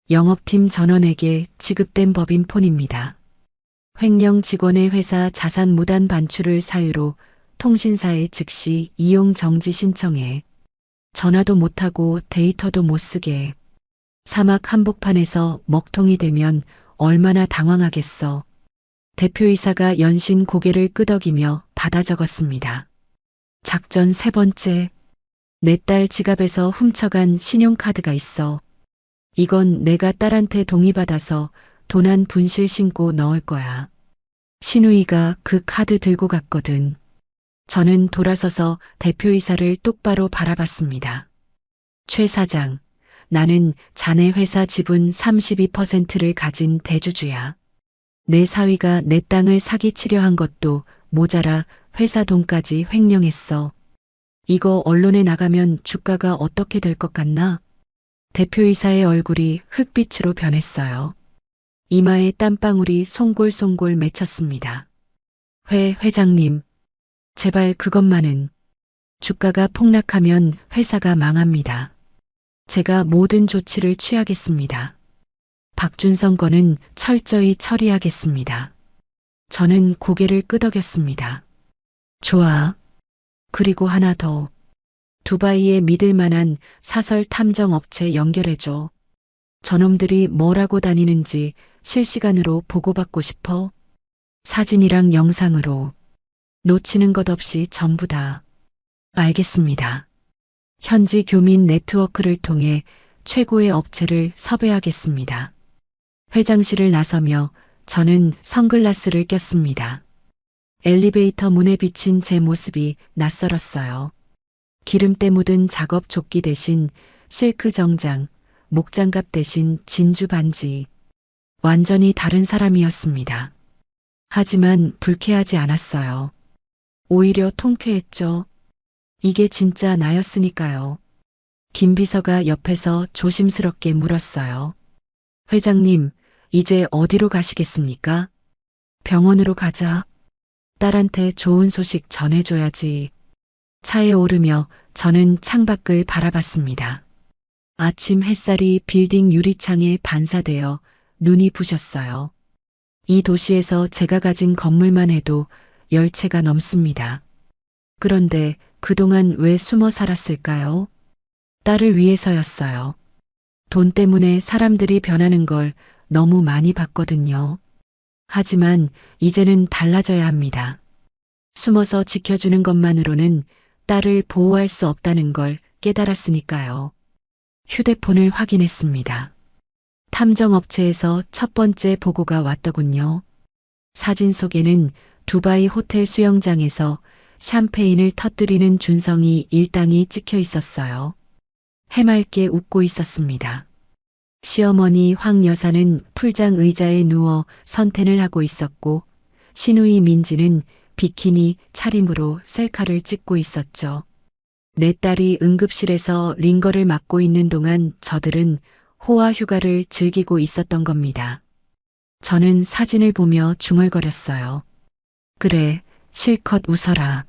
영업팀 전원에게 지급된 법인폰입니다. 횡령 직원의 회사 자산 무단 반출을 사유로 통신사에 즉시 이용 정지 신청해. 전화도 못하고 데이터도 못 쓰게. 사막 한복판에서 먹통이 되면 얼마나 당황하겠어. 대표이사가 연신 고개를 끄덕이며 받아 적었습니다. 작전 세 번째. 내 딸 지갑에서 훔쳐간 신용카드가 있어. 이건 내가 딸한테 동의받아서 도난 분실 신고 넣을 거야. 신우이가 그 카드 들고 갔거든. 저는 돌아서서 대표이사를 똑바로 바라봤습니다. 최 사장, 나는 자네 회사 지분 32%를 가진 대주주야. 내 사위가 내 땅을 사기치려 한 것도 모자라 회사 돈까지 횡령했어. 이거 언론에 나가면 주가가 어떻게 될 것 같나? 대표이사의 얼굴이 흙빛으로 변했어요. 이마에 땀방울이 송골송골 맺혔습니다. 회장님, 제발 그것만은. 주가가 폭락하면 회사가 망합니다. 제가 모든 조치를 취하겠습니다. 박준성 건은 철저히 처리하겠습니다. 저는 고개를 끄덕였습니다. 좋아. 그리고 하나 더. 두바이에 믿을 만한 사설 탐정 업체 연결해줘. 저놈들이 뭐라고 다니는지 실시간으로 보고받고 싶어. 사진이랑 영상으로. 놓치는 것 없이 전부 다. 알겠습니다. 현지 교민 네트워크를 통해 최고의 업체를 섭외하겠습니다. 회장실을 나서며 저는 선글라스를 꼈습니다. 엘리베이터 문에 비친 제 모습이 낯설었어요. 기름때 묻은 작업 조끼 대신 실크 정장, 목장갑 대신 진주 반지. 완전히 다른 사람이었습니다. 하지만 불쾌하지 않았어요. 오히려 통쾌했죠. 이게 진짜 나였으니까요. 김 비서가 옆에서 조심스럽게 물었어요. 회장님, 이제 어디로 가시겠습니까? 병원으로 가자. 딸한테 좋은 소식 전해줘야지. 차에 오르며 저는 창밖을 바라봤습니다. 아침 햇살이 빌딩 유리창에 반사되어 눈이 부셨어요. 이 도시에서 제가 가진 건물만 해도 10채가 넘습니다. 그런데 그동안 왜 숨어 살았을까요? 딸을 위해서였어요. 돈 때문에 사람들이 변하는 걸 너무 많이 봤거든요. 하지만 이제는 달라져야 합니다. 숨어서 지켜주는 것만으로는 딸을 보호할 수 없다는 걸 깨달았으니까요. 휴대폰을 확인했습니다. 탐정업체에서 첫 번째 보고가 왔더군요. 사진 속에는 두바이 호텔 수영장에서 샴페인을 터뜨리는 준성이 일당이 찍혀 있었어요. 해맑게 웃고 있었습니다. 시어머니 황 여사는 풀장 의자에 누워 선탠을 하고 있었고 시누이 민지는 비키니 차림으로 셀카를 찍고 있었죠. 내 딸이 응급실에서 링거를 맞고 있는 동안 저들은 호화 휴가를 즐기고 있었던 겁니다. 저는 사진을 보며 중얼거렸어요. 그래, 실컷 웃어라.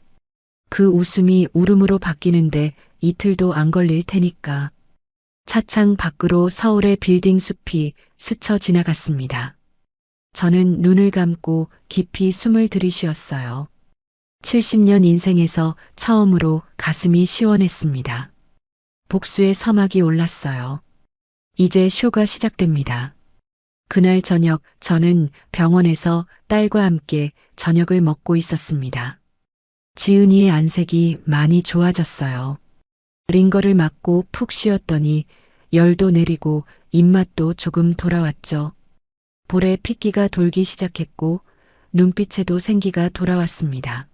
그 웃음이 울음으로 바뀌는데 이틀도 안 걸릴 테니까. 차창 밖으로 서울의 빌딩 숲이 스쳐 지나갔습니다. 저는 눈을 감고 깊이 숨을 들이쉬었어요. 70년 인생에서 처음으로 가슴이 시원했습니다. 복수의 서막이 올랐어요. 이제 쇼가 시작됩니다. 그날 저녁 저는 병원에서 딸과 함께 저녁을 먹고 있었습니다. 지은이의 안색이 많이 좋아졌어요. 링거를 맞고 푹 쉬었더니 열도 내리고 입맛도 조금 돌아왔죠. 볼에 핏기가 돌기 시작했고 눈빛에도 생기가 돌아왔습니다.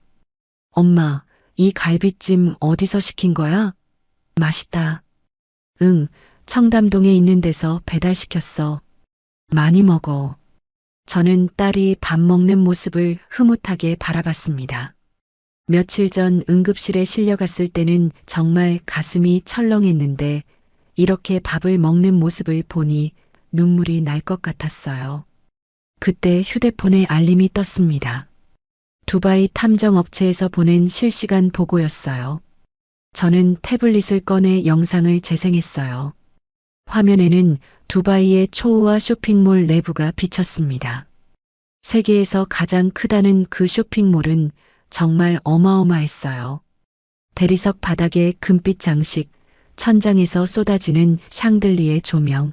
엄마, 이 갈비찜 어디서 시킨 거야? 맛있다. 응, 청담동에 있는 데서 배달시켰어. 많이 먹어. 저는 딸이 밥 먹는 모습을 흐뭇하게 바라봤습니다. 며칠 전 응급실에 실려갔을 때는 정말 가슴이 철렁했는데 이렇게 밥을 먹는 모습을 보니 눈물이 날 것 같았어요. 그때 휴대폰에 알림이 떴습니다. 두바이 탐정업체에서 보낸 실시간 보고였어요. 저는 태블릿을 꺼내 영상을 재생했어요. 화면에는 두바이의 초호화 쇼핑몰 내부가 비쳤습니다. 세계에서 가장 크다는 그 쇼핑몰은 정말 어마어마했어요. 대리석 바닥에 금빛 장식, 천장에서 쏟아지는 샹들리에 조명,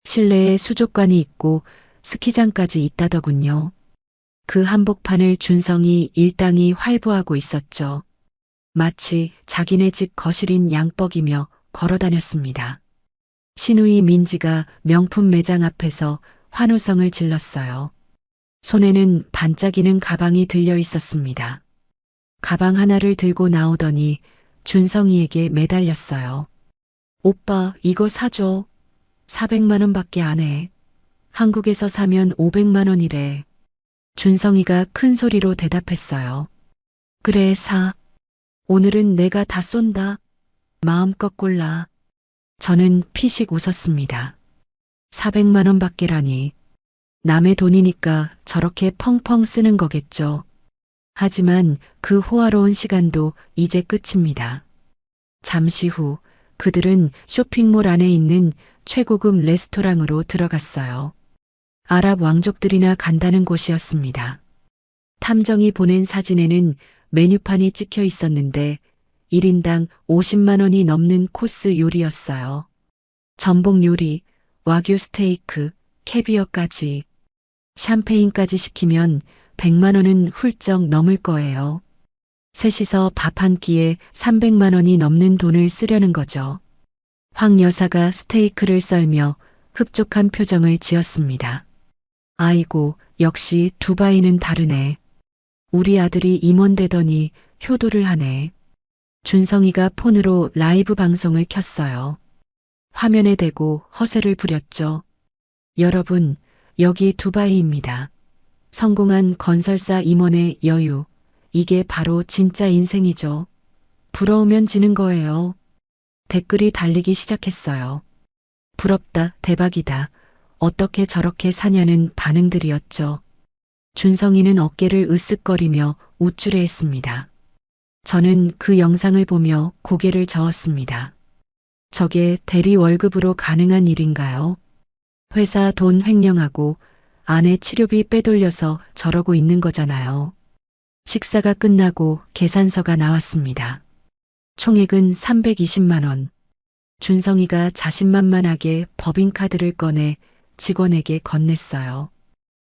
실내에 수족관이 있고 스키장까지 있다더군요. 그 한복판을 준성이 일당이 활보하고 있었죠. 마치 자기네 집 거실인 양뻑이며 걸어다녔습니다. 신우이 민지가 명품 매장 앞에서 환호성을 질렀어요. 손에는 반짝이는 가방이 들려 있었습니다. 가방 하나를 들고 나오더니 준성이에게 매달렸어요. 오빠, 이거 사줘. 400만 원밖에 안 해. 한국에서 사면 500만 원이래. 준성이가 큰 소리로 대답했어요. 그래, 사. 오늘은 내가 다 쏜다. 마음껏 골라. 저는 피식 웃었습니다. 400만 원밖에라니. 남의 돈이니까 저렇게 펑펑 쓰는 거겠죠. 하지만 그 호화로운 시간도 이제 끝입니다. 잠시 후 그들은 쇼핑몰 안에 있는 최고급 레스토랑으로 들어갔어요. 아랍 왕족들이나 간다는 곳이었습니다. 탐정이 보낸 사진에는 메뉴판이 찍혀 있었는데 1인당 50만 원이 넘는 코스 요리였어요. 전복 요리, 와규 스테이크, 캐비어까지. 샴페인까지 시키면 100만 원은 훌쩍 넘을 거예요. 셋이서 밥 한 끼에 300만 원이 넘는 돈을 쓰려는 거죠. 황 여사가 스테이크를 썰며 흡족한 표정을 지었습니다. 아이고, 역시 두바이는 다르네. 우리 아들이 임원되더니 효도를 하네. 준성이가 폰으로 라이브 방송을 켰어요. 화면에 대고 허세를 부렸죠. 여러분, 여기 두바이입니다. 성공한 건설사 임원의 여유. 이게 바로 진짜 인생이죠. 부러우면 지는 거예요. 댓글이 달리기 시작했어요. 부럽다, 대박이다. 어떻게 저렇게 사냐는 반응들이었죠. 준성이는 어깨를 으쓱거리며 우쭐해했습니다. 저는 그 영상을 보며 고개를 저었습니다. 저게 대리 월급으로 가능한 일인가요? 회사 돈 횡령하고 아내 치료비 빼돌려서 저러고 있는 거잖아요. 식사가 끝나고 계산서가 나왔습니다. 총액은 320만 원. 준성이가 자신만만하게 법인카드를 꺼내 직원에게 건넸어요.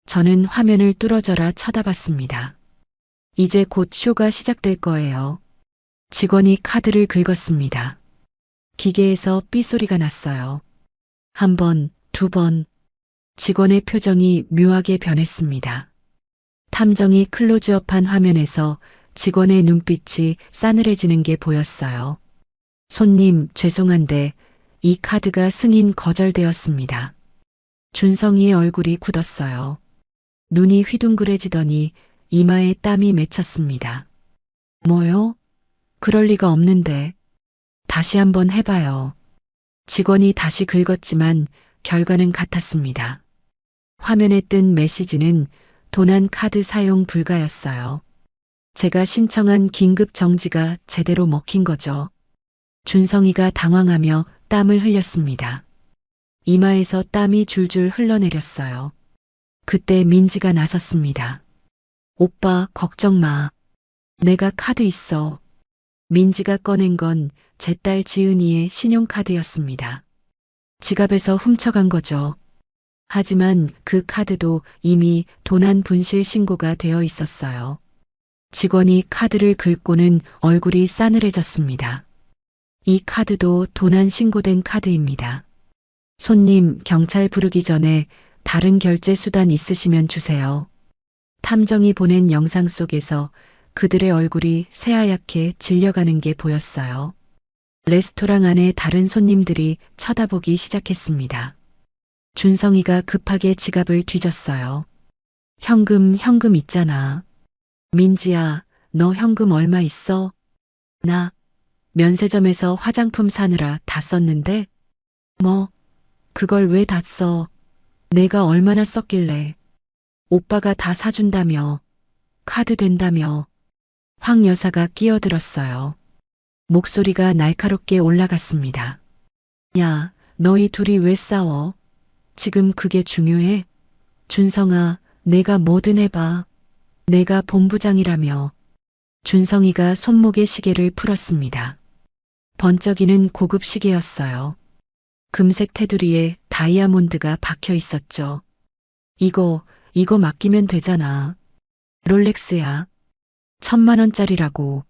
저는 화면을 뚫어져라 쳐다봤습니다. 이제 곧 쇼가 시작될 거예요. 직원이 카드를 긁었습니다. 기계에서 삐소리가 났어요. 한 번, 두 번. 직원의 표정이 묘하게 변했습니다. 탐정이 클로즈업한 화면에서 직원의 눈빛이 싸늘해지는 게 보였어요. 손님, 죄송한데 이 카드가 승인 거절되었습니다. 준성이의 얼굴이 굳었어요. 눈이 휘둥그레지더니 이마에 땀이 맺혔습니다. 뭐요? 그럴 리가 없는데. 다시 한번 해봐요. 직원이 다시 긁었지만 결과는 같았습니다. 화면에 뜬 메시지는 도난 카드 사용 불가였어요. 제가 신청한 긴급 정지가 제대로 먹힌 거죠. 준성이가 당황하며 땀을 흘렸습니다. 이마에서 땀이 줄줄 흘러내렸어요. 그때 민지가 나섰습니다. 오빠, 걱정 마. 내가 카드 있어. 민지가 꺼낸 건 제 딸 지은이의 신용카드였습니다. 지갑에서 훔쳐간 거죠. 하지만 그 카드도 이미 도난 분실 신고가 되어 있었어요. 직원이 카드를 긁고는 얼굴이 싸늘해졌습니다. 이 카드도 도난 신고된 카드입니다. 손님, 경찰 부르기 전에 다른 결제 수단 있으시면 주세요. 탐정이 보낸 영상 속에서 그들의 얼굴이 새하얗게 질려가는 게 보였어요. 레스토랑 안에 다른 손님들이 쳐다보기 시작했습니다. 준성이가 급하게 지갑을 뒤졌어요. 현금 있잖아. 민지야, 너 현금 얼마 있어? 나 면세점에서 화장품 사느라 다 썼는데? 뭐, 그걸 왜 다 써? 내가 얼마나 썼길래? 오빠가 다 사준다며. 카드 된다며. 황 여사가 끼어들었어요. 목소리가 날카롭게 올라갔습니다. 야, 너희 둘이 왜 싸워? 지금 그게 중요해? 준성아, 내가 뭐든 해봐. 내가 본부장이라며. 준성이가 손목에 시계를 풀었습니다. 번쩍이는 고급 시계였어요. 금색 테두리에 다이아몬드가 박혀 있었죠. 이거 맡기면 되잖아. 롤렉스야. 1,000만 원짜리라고.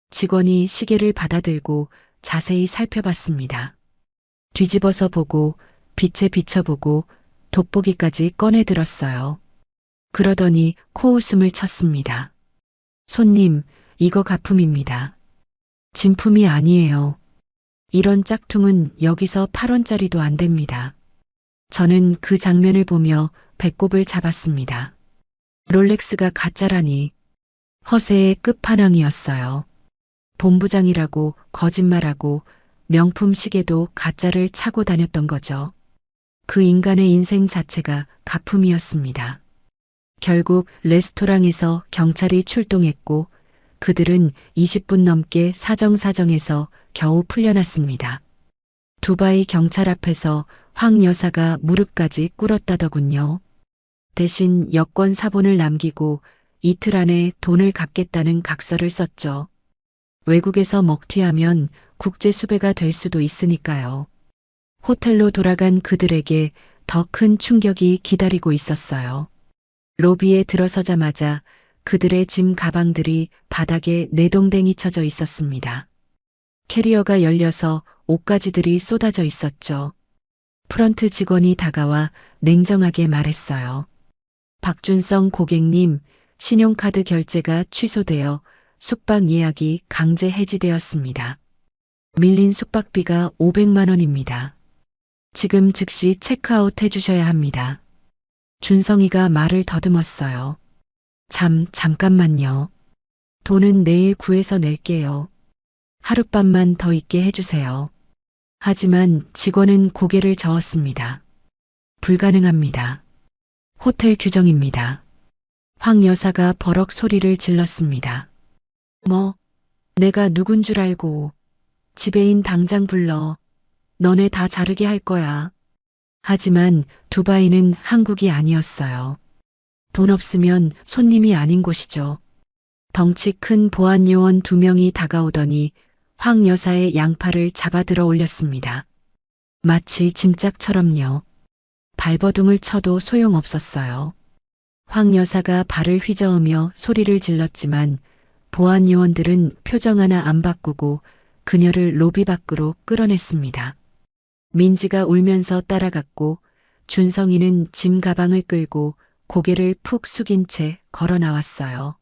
직원이 시계를 받아들고 자세히 살펴봤습니다. 뒤집어서 보고 빛에 비춰보고 돋보기까지 꺼내 들었어요. 그러더니 코웃음을 쳤습니다. 손님, 이거 가품입니다. 진품이 아니에요. 이런 짝퉁은 여기서 8원짜리도 안 됩니다. 저는 그 장면을 보며 배꼽을 잡았습니다. 롤렉스가 가짜라니. 허세의 끝판왕이었어요. 본부장이라고 거짓말하고 명품 시계도 가짜를 차고 다녔던 거죠. 그 인간의 인생 자체가 가품이었습니다. 결국 레스토랑에서 경찰이 출동했고 그들은 20분 넘게 사정사정해서 겨우 풀려났습니다. 두바이 경찰 앞에서 황 여사가 무릎까지 꿇었다더군요. 대신 여권 사본을 남기고 이틀 안에 돈을 갚겠다는 각서를 썼죠. 외국에서 먹튀하면 국제 수배가 될 수도 있으니까요. 호텔로 돌아간 그들에게 더 큰 충격이 기다리고 있었어요. 로비에 들어서자마자 그들의 짐 가방들이 바닥에 내동댕이 쳐져 있었습니다. 캐리어가 열려서 옷가지들이 쏟아져 있었죠. 프런트 직원이 다가와 냉정하게 말했어요. 박준성 고객님, 신용카드 결제가 취소되어 숙박 예약이 강제 해지되었습니다. 밀린 숙박비가 500만 원입니다. 지금 즉시 체크아웃 해주셔야 합니다. 준성이가 말을 더듬었어요. 잠깐만요. 돈은 내일 구해서 낼게요. 하룻밤만 더 있게 해주세요. 하지만 직원은 고개를 저었습니다. 불가능합니다. 호텔 규정입니다. 황 여사가 버럭 소리를 질렀습니다. 뭐, 내가 누군 줄 알고. 지배인 당장 불러. 너네 다 자르게 할 거야. 하지만 두바이는 한국이 아니었어요. 돈 없으면 손님이 아닌 곳이죠. 덩치 큰 보안 요원 2명이 다가오더니 황 여사의 양팔을 잡아들어 올렸습니다. 마치 짐짝처럼요. 발버둥을 쳐도 소용없었어요. 황 여사가 발을 휘저으며 소리를 질렀지만 보안 요원들은 표정 하나 안 바꾸고 그녀를 로비 밖으로 끌어냈습니다. 민지가 울면서 따라갔고 준성이는 짐 가방을 끌고 고개를 푹 숙인 채 걸어 나왔어요.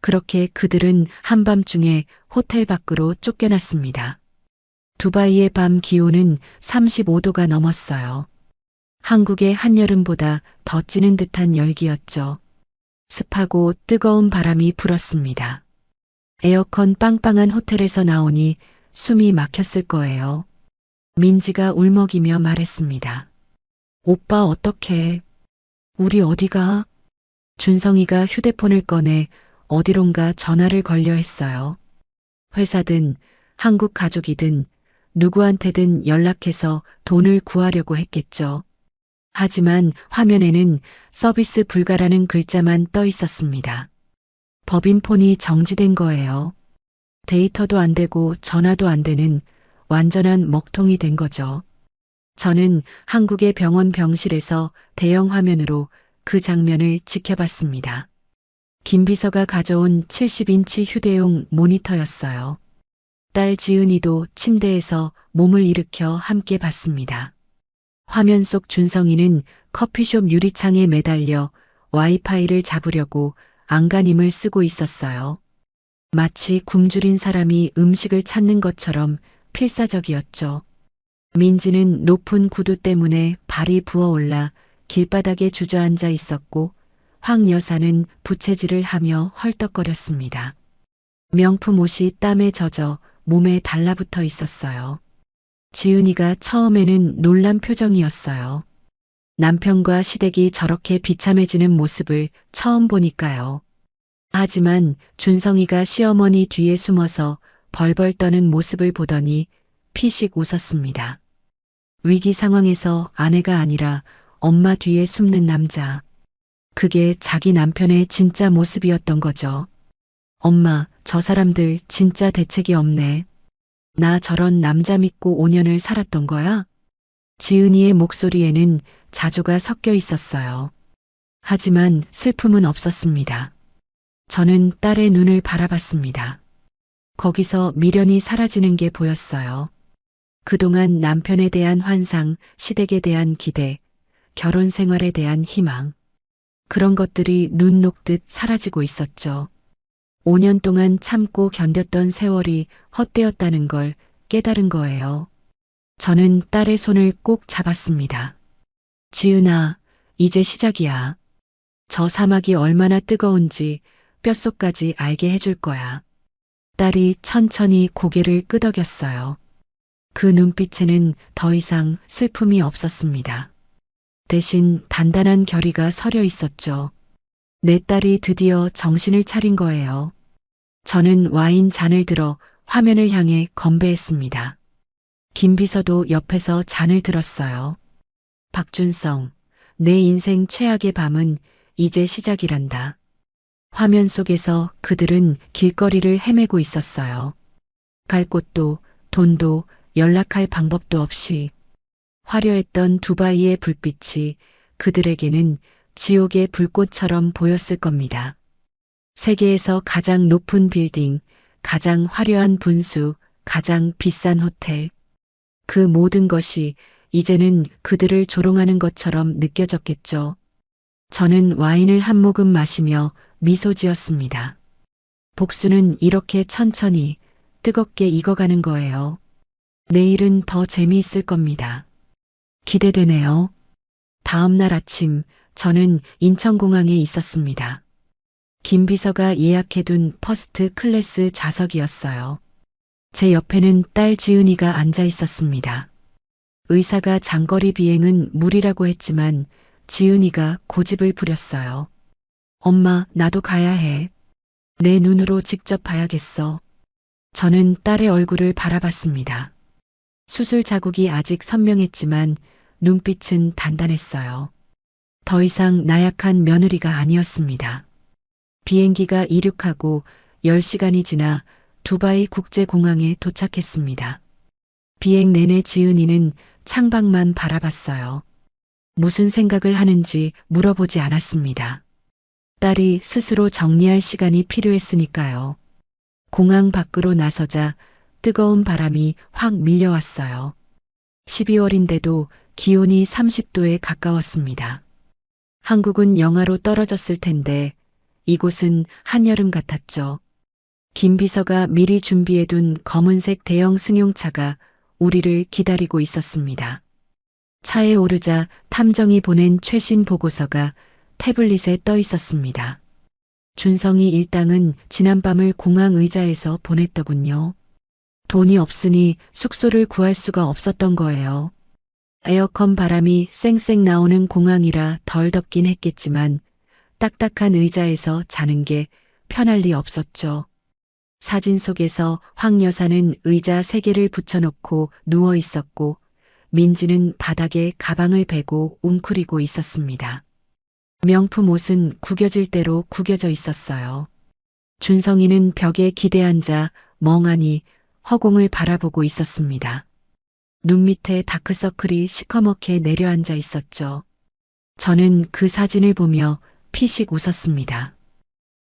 그렇게 그들은 한밤중에 호텔 밖으로 쫓겨났습니다. 두바이의 밤 기온은 35도가 넘었어요. 한국의 한여름보다 더 찌는 듯한 열기였죠. 습하고 뜨거운 바람이 불었습니다. 에어컨 빵빵한 호텔에서 나오니 숨이 막혔을 거예요. 민지가 울먹이며 말했습니다. 오빠 어떡해? 우리 어디가? 준성이가 휴대폰을 꺼내 어디론가 전화를 걸려 했어요. 회사든 한국 가족이든 누구한테든 연락해서 돈을 구하려고 했겠죠. 하지만 화면에는 서비스 불가라는 글자만 떠 있었습니다. 법인폰이 정지된 거예요. 데이터도 안 되고 전화도 안 되는 완전한 먹통이 된 거죠. 저는 한국의 병원 병실에서 대형 화면으로 그 장면을 지켜봤습니다. 김 비서가 가져온 70인치 휴대용 모니터였어요. 딸 지은이도 침대에서 몸을 일으켜 함께 봤습니다. 화면 속 준성이는 커피숍 유리창에 매달려 와이파이를 잡으려고 안간힘을 쓰고 있었어요. 마치 굶주린 사람이 음식을 찾는 것처럼 필사적이었죠. 민지는 높은 구두 때문에 발이 부어올라 길바닥에 주저앉아 있었고 황 여사는 부채질을 하며 헐떡거렸습니다. 명품 옷이 땀에 젖어 몸에 달라붙어 있었어요. 지은이가 처음에는 놀란 표정이었어요. 남편과 시댁이 저렇게 비참해지는 모습을 처음 보니까요. 하지만 준성이가 시어머니 뒤에 숨어서 벌벌 떠는 모습을 보더니 피식 웃었습니다. 위기 상황에서 아내가 아니라 엄마 뒤에 숨는 남자. 그게 자기 남편의 진짜 모습이었던 거죠. 엄마, 저 사람들 진짜 대책이 없네. 나 저런 남자 믿고 5년을 살았던 거야? 지은이의 목소리에는 자조가 섞여 있었어요. 하지만 슬픔은 없었습니다. 저는 딸의 눈을 바라봤습니다. 거기서 미련이 사라지는 게 보였어요. 그동안 남편에 대한 환상, 시댁에 대한 기대, 결혼 생활에 대한 희망. 그런 것들이 눈 녹듯 사라지고 있었죠. 5년 동안 참고 견뎠던 세월이 헛되었다는 걸 깨달은 거예요. 저는 딸의 손을 꼭 잡았습니다. 지은아, 이제 시작이야. 저 사막이 얼마나 뜨거운지 뼛속까지 알게 해줄 거야. 딸이 천천히 고개를 끄덕였어요. 그 눈빛에는 더 이상 슬픔이 없었습니다. 대신 단단한 결의가 서려 있었죠. 내 딸이 드디어 정신을 차린 거예요. 저는 와인 잔을 들어 화면을 향해 건배했습니다. 김 비서도 옆에서 잔을 들었어요. 박준성, 내 인생 최악의 밤은 이제 시작이란다. 화면 속에서 그들은 길거리를 헤매고 있었어요. 갈 곳도 돈도 연락할 방법도 없이 화려했던 두바이의 불빛이 그들에게는 지옥의 불꽃처럼 보였을 겁니다. 세계에서 가장 높은 빌딩, 가장 화려한 분수, 가장 비싼 호텔. 그 모든 것이 이제는 그들을 조롱하는 것처럼 느껴졌겠죠. 저는 와인을 한 모금 마시며 미소 지었습니다. 복수는 이렇게 천천히 뜨겁게 익어가는 거예요. 내일은 더 재미있을 겁니다. 기대되네요. 다음 날 아침 저는 인천공항에 있었습니다. 김 비서가 예약해둔 퍼스트 클래스 좌석이었어요. 제 옆에는 딸 지은이가 앉아 있었습니다. 의사가 장거리 비행은 무리라고 했지만 지은이가 고집을 부렸어요. 엄마, 나도 가야 해. 내 눈으로 직접 봐야겠어. 저는 딸의 얼굴을 바라봤습니다. 수술 자국이 아직 선명했지만 눈빛은 단단했어요. 더 이상 나약한 며느리가 아니었습니다. 비행기가 이륙하고 10시간이 지나 두바이 국제공항에 도착했습니다. 비행 내내 지은이는 창밖만 바라봤어요. 무슨 생각을 하는지 물어보지 않았습니다. 딸이 스스로 정리할 시간이 필요했으니까요. 공항 밖으로 나서자 뜨거운 바람이 확 밀려왔어요. 12월인데도 기온이 30도에 가까웠습니다. 한국은 영하로 떨어졌을 텐데 이곳은 한여름 같았죠. 김 비서가 미리 준비해둔 검은색 대형 승용차가 우리를 기다리고 있었습니다. 차에 오르자 탐정이 보낸 최신 보고서가 태블릿에 떠 있었습니다. 준성이 일당은 지난밤을 공항 의자에서 보냈더군요. 돈이 없으니 숙소를 구할 수가 없었던 거예요. 에어컨 바람이 쌩쌩 나오는 공항이라 덜 덥긴 했겠지만 딱딱한 의자에서 자는 게 편할 리 없었죠. 사진 속에서 황 여사는 의자 3개를 붙여놓고 누워 있었고 민지는 바닥에 가방을 베고 웅크리고 있었습니다. 명품 옷은 구겨질 대로 구겨져 있었어요. 준성이는 벽에 기대 앉아 멍하니 허공을 바라보고 있었습니다. 눈 밑에 다크서클이 시커멓게 내려앉아 있었죠. 저는 그 사진을 보며 피식 웃었습니다.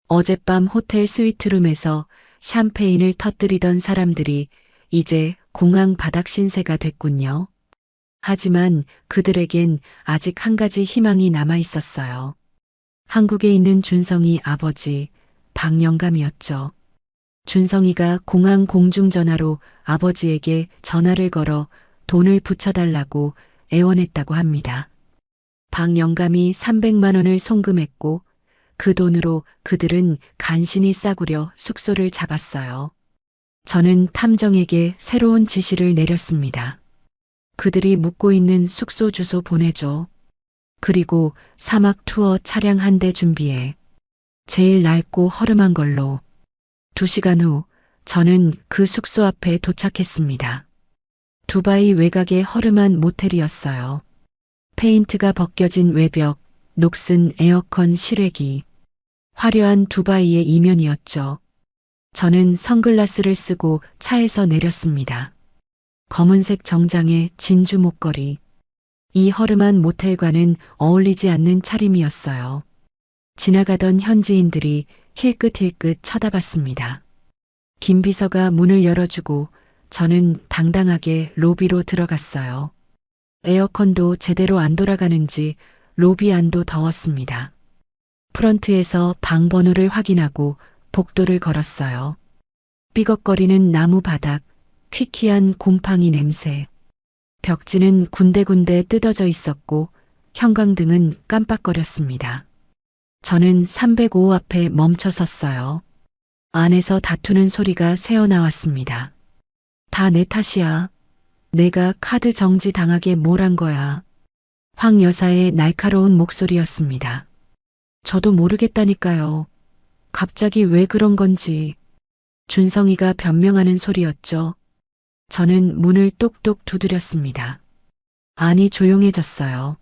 어젯밤 호텔 스위트룸에서 샴페인을 터뜨리던 사람들이 이제 공항 바닥 신세가 됐군요. 하지만 그들에겐 아직 한 가지 희망이 남아 있었어요. 한국에 있는 준성이 아버지, 박영감이었죠. 준성이가 공항 공중전화로 아버지에게 전화를 걸어 돈을 붙여달라고 애원했다고 합니다. 박영감이 300만 원을 송금했고 그 돈으로 그들은 간신히 싸구려 숙소를 잡았어요. 저는 탐정에게 새로운 지시를 내렸습니다. 그들이 묵고 있는 숙소 주소 보내줘. 그리고 사막 투어 차량 한 대 준비해. 제일 낡고 허름한 걸로. 2시간 후 저는 그 숙소 앞에 도착했습니다. 두바이 외곽의 허름한 모텔이었어요. 페인트가 벗겨진 외벽, 녹슨 에어컨 실외기. 화려한 두바이의 이면이었죠. 저는 선글라스를 쓰고 차에서 내렸습니다. 검은색 정장에 진주 목걸이. 이 허름한 모텔과는 어울리지 않는 차림이었어요. 지나가던 현지인들이 힐끗힐끗 쳐다봤습니다. 김 비서가 문을 열어주고 저는 당당하게 로비로 들어갔어요. 에어컨도 제대로 안 돌아가는지 로비 안도 더웠습니다. 프런트에서 방 번호를 확인하고 복도를 걸었어요. 삐걱거리는 나무 바닥, 퀴퀴한 곰팡이 냄새. 벽지는 군데군데 뜯어져 있었고 형광등은 깜빡거렸습니다. 저는 305 앞에 멈춰 섰어요. 안에서 다투는 소리가 새어나왔습니다. 다 내 탓이야. 내가 카드 정지 당하게 뭘 한 거야. 황 여사의 날카로운 목소리였습니다. 저도 모르겠다니까요. 갑자기 왜 그런 건지. 준성이가 변명하는 소리였죠. 저는 문을 똑똑 두드렸습니다. 안이 조용해졌어요.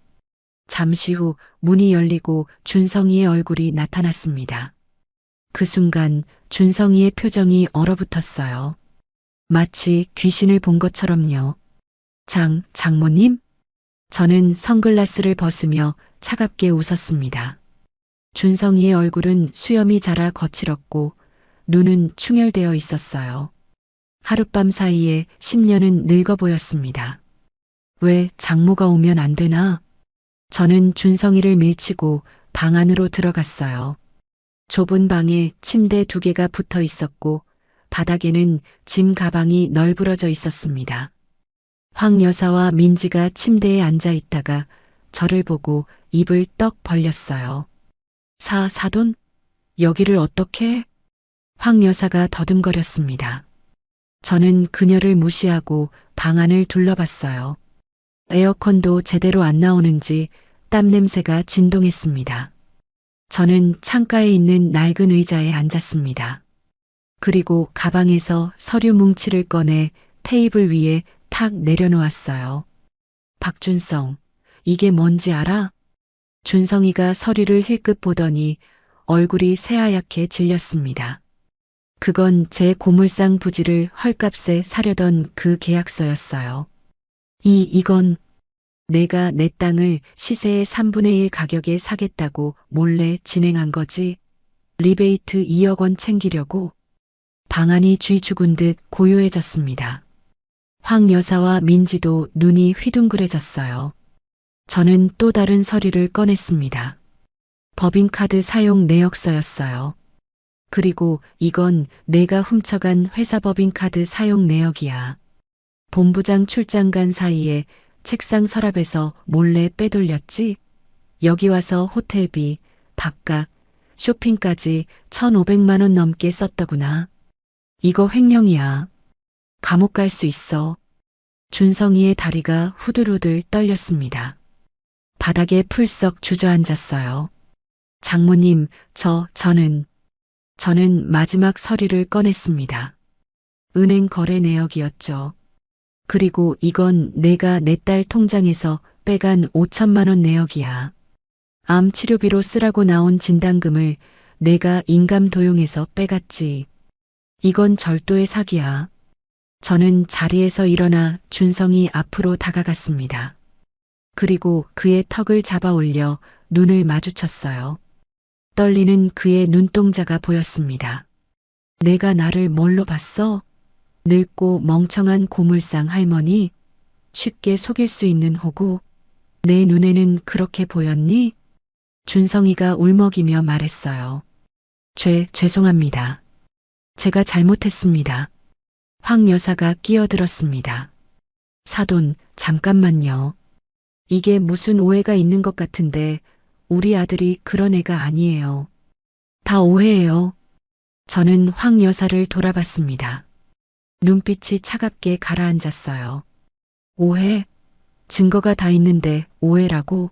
잠시 후 문이 열리고 준성이의 얼굴이 나타났습니다. 그 순간 준성이의 표정이 얼어붙었어요. 마치 귀신을 본 것처럼요. 장모님? 저는 선글라스를 벗으며 차갑게 웃었습니다. 준성이의 얼굴은 수염이 자라 거칠었고 눈은 충혈되어 있었어요. 하룻밤 사이에 10년은 늙어 보였습니다. 왜 장모가 오면 안 되나? 저는 준성이를 밀치고 방 안으로 들어갔어요. 좁은 방에 침대 2개가 붙어 있었고 바닥에는 짐 가방이 널브러져 있었습니다. 황 여사와 민지가 침대에 앉아 있다가 저를 보고 입을 떡 벌렸어요. 사돈? 여기를 어떻게? 황 여사가 더듬거렸습니다. 저는 그녀를 무시하고 방 안을 둘러봤어요. 에어컨도 제대로 안 나오는지 땀 냄새가 진동했습니다. 저는 창가에 있는 낡은 의자에 앉았습니다. 그리고 가방에서 서류 뭉치를 꺼내 테이블 위에 탁 내려놓았어요. 박준성, 이게 뭔지 알아? 준성이가 서류를 힐끗 보더니 얼굴이 새하얗게 질렸습니다. 그건 제 고물상 부지를 헐값에 사려던 그 계약서였어요. 이건 내가 내 땅을 시세의 3분의 1 가격에 사겠다고 몰래 진행한 거지. 리베이트 2억 원 챙기려고. 방안이 쥐 죽은 듯 고요해졌습니다. 황 여사와 민지도 눈이 휘둥그레졌어요. 저는 또 다른 서류를 꺼냈습니다. 법인카드 사용 내역서였어요. 그리고 이건 내가 훔쳐간 회사 법인카드 사용 내역이야. 본부장 출장 간 사이에 책상 서랍에서 몰래 빼돌렸지? 여기 와서 호텔비, 밥값, 쇼핑까지 1,500만 원 넘게 썼더구나. 이거 횡령이야. 감옥 갈 수 있어. 준성이의 다리가 후들후들 떨렸습니다. 바닥에 풀썩 주저앉았어요. 장모님, 저는 마지막 서류를 꺼냈습니다. 은행 거래 내역이었죠. 그리고 이건 내가 내 딸 통장에서 빼간 5천만 원 내역이야. 암 치료비로 쓰라고 나온 진단금을 내가 인감 도용해서 빼갔지. 이건 절도의 사기야. 저는 자리에서 일어나 준성이 앞으로 다가갔습니다. 그리고 그의 턱을 잡아 올려 눈을 마주쳤어요. 떨리는 그의 눈동자가 보였습니다. 내가 나를 뭘로 봤어? 늙고 멍청한 고물상 할머니? 쉽게 속일 수 있는 호구? 내 눈에는 그렇게 보였니? 준성이가 울먹이며 말했어요. 죄송합니다. 제가 잘못했습니다. 황 여사가 끼어들었습니다. 사돈, 잠깐만요. 이게 무슨 오해가 있는 것 같은데 우리 아들이 그런 애가 아니에요. 다 오해예요. 저는 황 여사를 돌아봤습니다. 눈빛이 차갑게 가라앉았어요. 오해? 증거가 다 있는데 오해라고?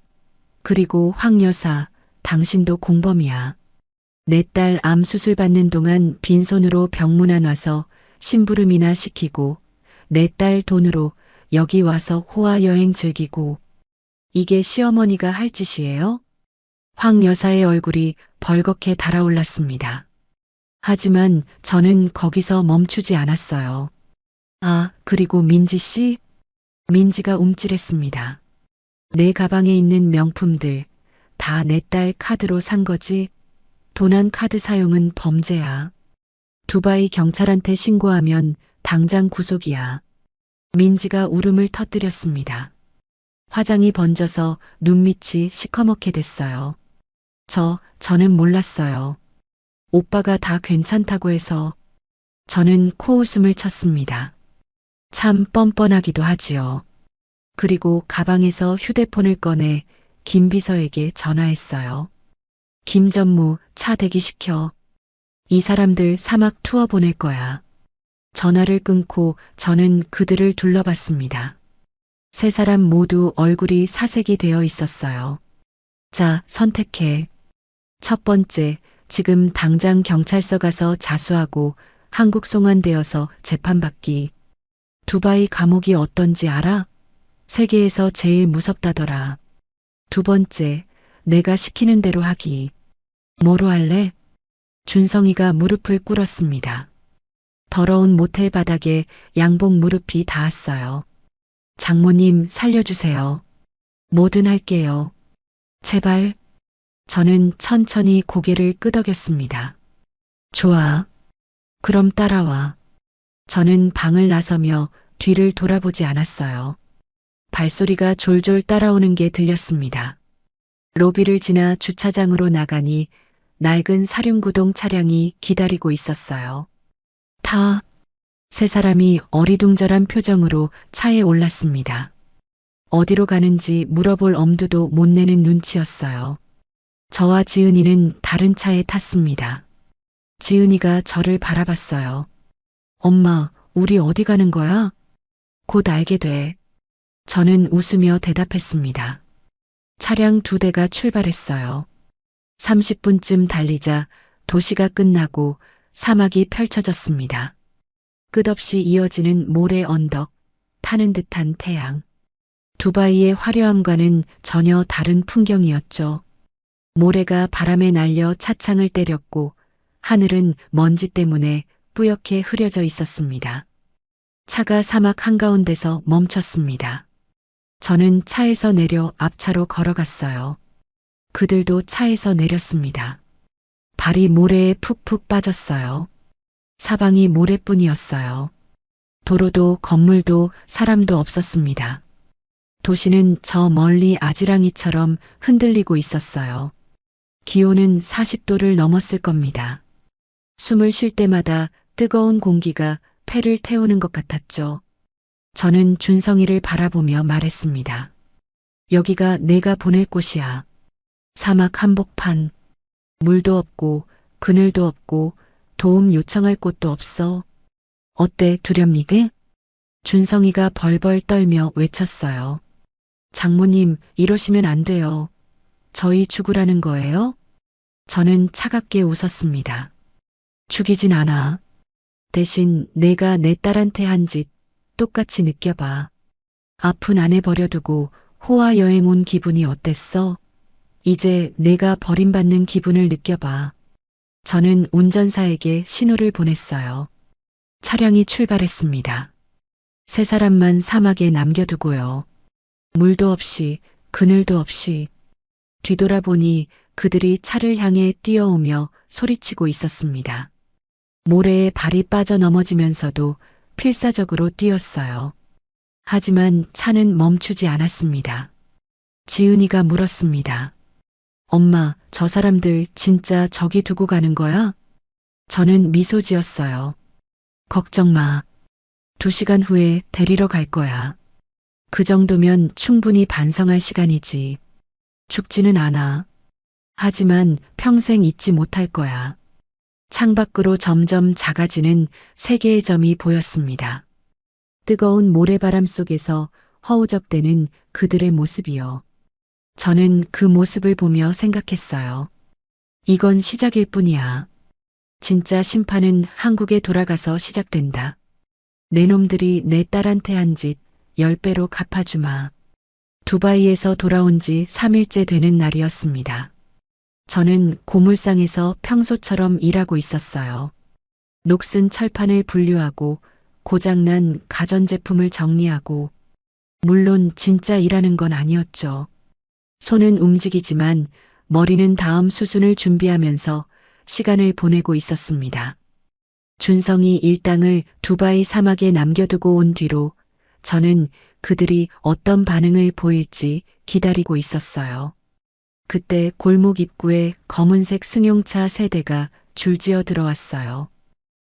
그리고 황 여사, 당신도 공범이야. 내 딸 암 수술 받는 동안 빈손으로 병문안 와서 심부름이나 시키고 내 딸 돈으로 여기 와서 호화 여행 즐기고 이게 시어머니가 할 짓이에요? 황 여사의 얼굴이 벌겋게 달아올랐습니다. 하지만 저는 거기서 멈추지 않았어요. 아, 그리고 민지 씨? 민지가 움찔했습니다. 내 가방에 있는 명품들 다 내 딸 카드로 산 거지? 도난 카드 사용은 범죄야. 두바이 경찰한테 신고하면 당장 구속이야. 민지가 울음을 터뜨렸습니다. 화장이 번져서 눈밑이 시커멓게 됐어요. 저는 몰랐어요. 오빠가 다 괜찮다고 해서 저는 코웃음을 쳤습니다. 참 뻔뻔하기도 하지요. 그리고 가방에서 휴대폰을 꺼내 김 비서에게 전화했어요. 김 전무, 차 대기시켜. 이 사람들 사막 투어 보낼 거야. 전화를 끊고 저는 그들을 둘러봤습니다. 세 사람 모두 얼굴이 사색이 되어 있었어요. 자, 선택해. 첫 번째, 지금 당장 경찰서 가서 자수하고 한국 송환되어서 재판받기. 두바이 감옥이 어떤지 알아? 세계에서 제일 무섭다더라. 두 번째, 내가 시키는 대로 하기. 뭐로 할래? 준성이가 무릎을 꿇었습니다. 더러운 모텔 바닥에 양복 무릎이 닿았어요. 장모님 살려주세요. 뭐든 할게요. 제발. 저는 천천히 고개를 끄덕였습니다. 좋아. 그럼 따라와. 저는 방을 나서며 뒤를 돌아보지 않았어요. 발소리가 졸졸 따라오는 게 들렸습니다. 로비를 지나 주차장으로 나가니 낡은 사륜구동 차량이 기다리고 있었어요. 세 사람이 어리둥절한 표정으로 차에 올랐습니다. 어디로 가는지 물어볼 엄두도 못 내는 눈치였어요. 저와 지은이는 다른 차에 탔습니다. 지은이가 저를 바라봤어요. 엄마, 우리 어디 가는 거야? 곧 알게 돼. 저는 웃으며 대답했습니다. 차량 2대가 출발했어요. 30분쯤 달리자 도시가 끝나고 사막이 펼쳐졌습니다. 끝없이 이어지는 모래 언덕, 타는 듯한 태양. 두바이의 화려함과는 전혀 다른 풍경이었죠. 모래가 바람에 날려 차창을 때렸고 하늘은 먼지 때문에 뿌옇게 흐려져 있었습니다. 차가 사막 한가운데서 멈췄습니다. 저는 차에서 내려 앞차로 걸어갔어요. 그들도 차에서 내렸습니다. 발이 모래에 푹푹 빠졌어요. 사방이 모래뿐이었어요. 도로도 건물도 사람도 없었습니다. 도시는 저 멀리 아지랑이처럼 흔들리고 있었어요. 기온은 40도를 넘었을 겁니다. 숨을 쉴 때마다 뜨거운 공기가 폐를 태우는 것 같았죠. 저는 준성이를 바라보며 말했습니다. 여기가 내가 보낼 곳이야. 사막 한복판. 물도 없고 그늘도 없고 도움 요청할 곳도 없어. 어때 두렵니게? 준성이가 벌벌 떨며 외쳤어요. 장모님, 이러시면 안 돼요. 저희 죽으라는 거예요? 저는 차갑게 웃었습니다. 죽이진 않아. 대신 내가 내 딸한테 한 짓 똑같이 느껴봐. 아픈 아내 버려두고 호화 여행 온 기분이 어땠어? 이제 내가 버림받는 기분을 느껴봐. 저는 운전사에게 신호를 보냈어요. 차량이 출발했습니다. 세 사람만 사막에 남겨두고요. 물도 없이 그늘도 없이. 뒤돌아보니 그들이 차를 향해 뛰어오며 소리치고 있었습니다. 모래에 발이 빠져 넘어지면서도 필사적으로 뛰었어요. 하지만 차는 멈추지 않았습니다. 지은이가 물었습니다. 엄마, 저 사람들 진짜 저기 두고 가는 거야? 저는 미소 지었어요. 걱정 마. 2시간 후에 데리러 갈 거야. 그 정도면 충분히 반성할 시간이지. 죽지는 않아. 하지만 평생 잊지 못할 거야. 창밖으로 점점 작아지는 세 개의 점이 보였습니다. 뜨거운 모래바람 속에서 허우적대는 그들의 모습이요. 저는 그 모습을 보며 생각했어요. 이건 시작일 뿐이야. 진짜 심판은 한국에 돌아가서 시작된다. 내 놈들이 내 딸한테 한 짓 10배로 갚아주마. 두바이에서 돌아온 지 3일째 되는 날이었습니다. 저는 고물상에서 평소처럼 일하고 있었어요. 녹슨 철판을 분류하고 고장난 가전제품을 정리하고, 물론 진짜 일하는 건 아니었죠. 손은 움직이지만 머리는 다음 수순을 준비하면서 시간을 보내고 있었습니다. 준성이 일당을 두바이 사막에 남겨두고 온 뒤로 저는 그들이 어떤 반응을 보일지 기다리고 있었어요. 그때 골목 입구에 검은색 승용차 3대가 줄지어 들어왔어요.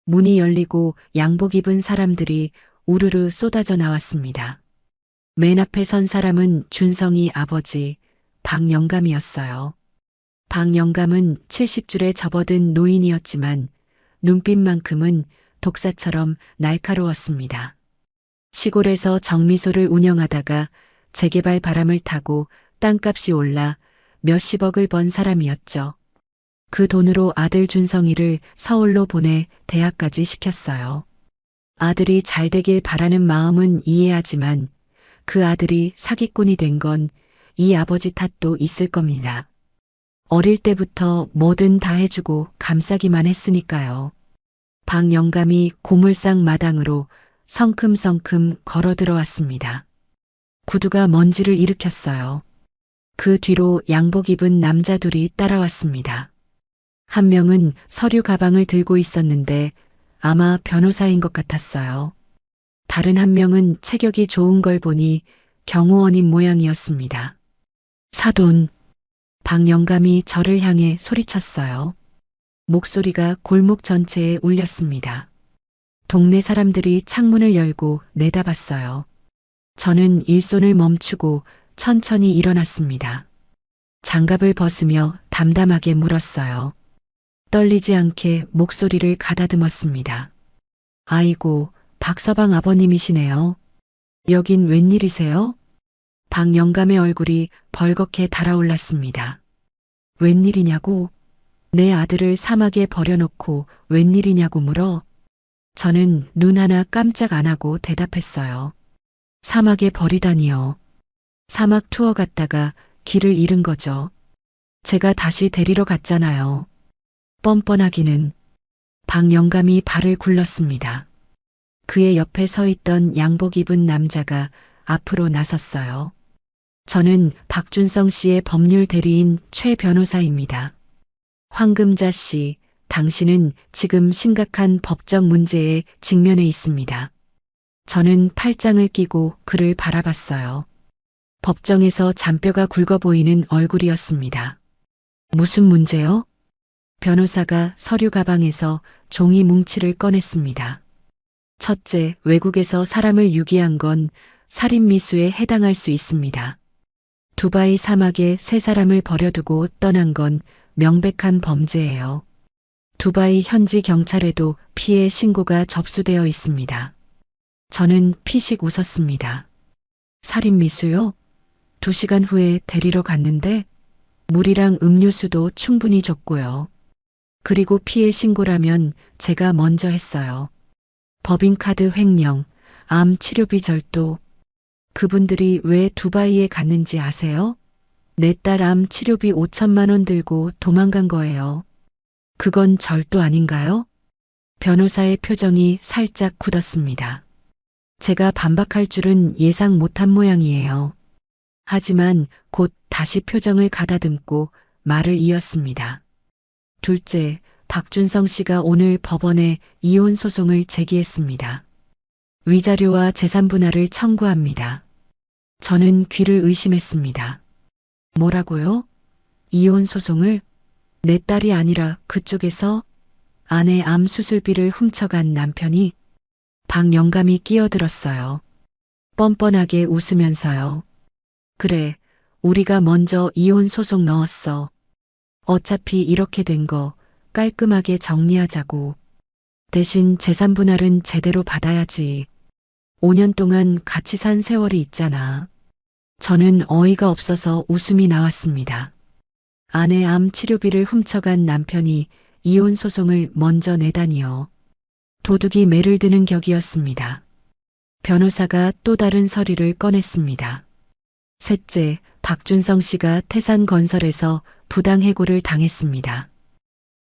문이 열리고 양복 입은 사람들이 우르르 쏟아져 나왔습니다. 맨 앞에 선 사람은 준성이 아버지 박영감이었어요. 박영감은 70줄에 접어든 노인이었지만 눈빛만큼은 독사처럼 날카로웠습니다. 시골에서 정미소를 운영하다가 재개발 바람을 타고 땅값이 올라 몇십억을 번 사람이었죠. 그 돈으로 아들 준성이를 서울로 보내 대학까지 시켰어요. 아들이 잘 되길 바라는 마음은 이해하지만 그 아들이 사기꾼이 된 건 이 아버지 탓도 있을 겁니다. 어릴 때부터 뭐든 다 해주고 감싸기만 했으니까요. 박영감이 고물상 마당으로 성큼성큼 걸어 들어왔습니다. 구두가 먼지를 일으켰어요. 그 뒤로 양복 입은 남자 둘이 따라왔습니다. 한 명은 서류 가방을 들고 있었는데 아마 변호사인 것 같았어요. 다른 한 명은 체격이 좋은 걸 보니 경호원인 모양이었습니다. 사돈, 박영감이 저를 향해 소리쳤어요. 목소리가 골목 전체에 울렸습니다. 동네 사람들이 창문을 열고 내다봤어요. 저는 일손을 멈추고 천천히 일어났습니다. 장갑을 벗으며 담담하게 물었어요. 떨리지 않게 목소리를 가다듬었습니다. 아이고, 박서방 아버님이시네요. 여긴 웬일이세요? 박영감의 얼굴이 벌겋게 달아올랐습니다. 웬일이냐고? 내 아들을 사막에 버려놓고 웬일이냐고 물어? 저는 눈 하나 깜짝 안 하고 대답했어요. 사막에 버리다니요. 사막 투어 갔다가 길을 잃은 거죠. 제가 다시 데리러 갔잖아요. 뻔뻔하기는. 박영감이 발을 굴렀습니다. 그의 옆에 서 있던 양복 입은 남자가 앞으로 나섰어요. 저는 박준성 씨의 법률 대리인 최 변호사입니다. 황금자 씨, 당신은 지금 심각한 법적 문제에 직면해 있습니다. 저는 팔짱을 끼고 그를 바라봤어요. 법정에서 잔뼈가 굵어 보이는 얼굴이었습니다. 무슨 문제요? 변호사가 서류 가방에서 종이 뭉치를 꺼냈습니다. 첫째, 외국에서 사람을 유기한 건 살인미수에 해당할 수 있습니다. 두바이 사막에 3사람을 버려두고 떠난 건 명백한 범죄예요. 두바이 현지 경찰에도 피해 신고가 접수되어 있습니다. 저는 피식 웃었습니다. 살인미수요? 2시간 후에 데리러 갔는데 물이랑 음료수도 충분히 줬고요. 그리고 피해 신고라면 제가 먼저 했어요. 법인카드 횡령, 암 치료비 절도. 그분들이 왜 두바이에 갔는지 아세요? 내 딸 암 치료비 5천만 원 들고 도망간 거예요. 그건 절도 아닌가요? 변호사의 표정이 살짝 굳었습니다. 제가 반박할 줄은 예상 못한 모양이에요. 하지만 곧 다시 표정을 가다듬고 말을 이었습니다. 둘째, 박준성 씨가 오늘 법원에 이혼 소송을 제기했습니다. 위자료와 재산 분할을 청구합니다. 저는 귀를 의심했습니다. 뭐라고요? 이혼 소송을? 내 딸이 아니라 그쪽에서? 아내 암 수술비를 훔쳐간 남편이? 박 영감이 끼어들었어요. 뻔뻔하게 웃으면서요. 그래, 우리가 먼저 이혼 소송 넣었어. 어차피 이렇게 된 거 깔끔하게 정리하자고. 대신 재산 분할은 제대로 받아야지. 5년 동안 같이 산 세월이 있잖아. 저는 어이가 없어서 웃음이 나왔습니다. 아내 암 치료비를 훔쳐간 남편이 이혼 소송을 먼저 내다니요. 도둑이 매를 드는 격이었습니다. 변호사가 또 다른 서류를 꺼냈습니다. 셋째, 박준성 씨가 태산건설에서 부당해고를 당했습니다.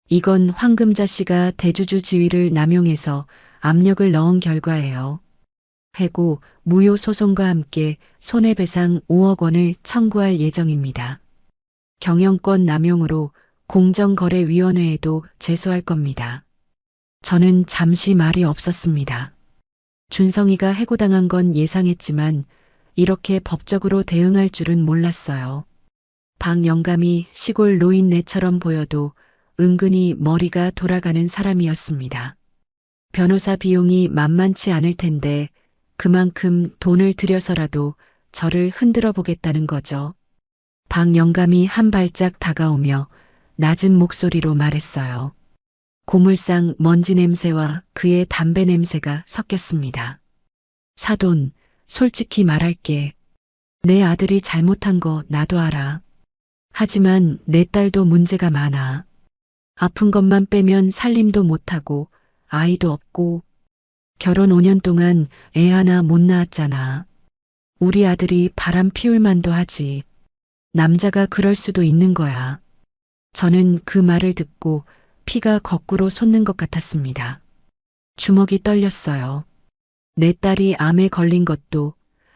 이건 황금자 씨가 대주주 지위를 남용해서 압력을 넣은 결과예요. 해고, 무효 소송과 함께 손해배상 5억 원을 청구할 예정입니다. 경영권 남용으로 공정거래위원회에도 제소할 겁니다. 저는 잠시 말이 없었습니다. 준성이가 해고당한 건 예상했지만 이렇게 법적으로 대응할 줄은 몰랐어요. 박 영감이 시골 노인네처럼 보여도 은근히 머리가 돌아가는 사람이었습니다. 변호사 비용이 만만치 않을 텐데 그만큼 돈을 들여서라도 저를 흔들어 보겠다는 거죠. 박 영감이 한 발짝 다가오며 낮은 목소리로 말했어요. 고물상 먼지 냄새와 그의 담배 냄새가 섞였습니다. 사돈, 솔직히 말할게. 내 아들이 잘못한 거 나도 알아. 하지만 내 딸도 문제가 많아. 아픈 것만 빼면 살림도 못하고 아이도 없고 결혼 5년 동안 애 하나 못 낳았잖아. 우리 아들이 바람 피울 만도 하지. 남자가 그럴 수도 있는 거야. 저는 그 말을 듣고 피가 거꾸로 솟는 것 같았습니다. 주먹이 떨렸어요. 내 딸이 암에 걸린 것도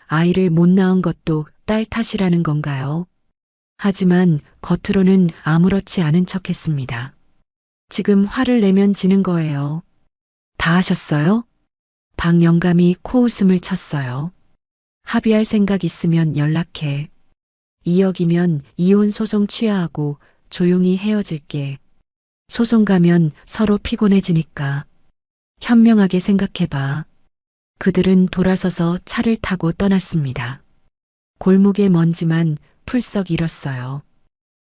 아이를 못 낳은 것도 딸 탓이라는 건가요? 하지만 겉으로는 아무렇지 않은 척했습니다. 지금 화를 내면 지는 거예요. 다 하셨어요? 박 영감이 코웃음을 쳤어요. 합의할 생각 있으면 연락해. 2억이면 이혼 소송 취하하고 조용히 헤어질게. 소송 가면 서로 피곤해지니까. 현명하게 생각해봐. 그들은 돌아서서 차를 타고 떠났습니다. 골목의 먼지만 풀썩 일었어요.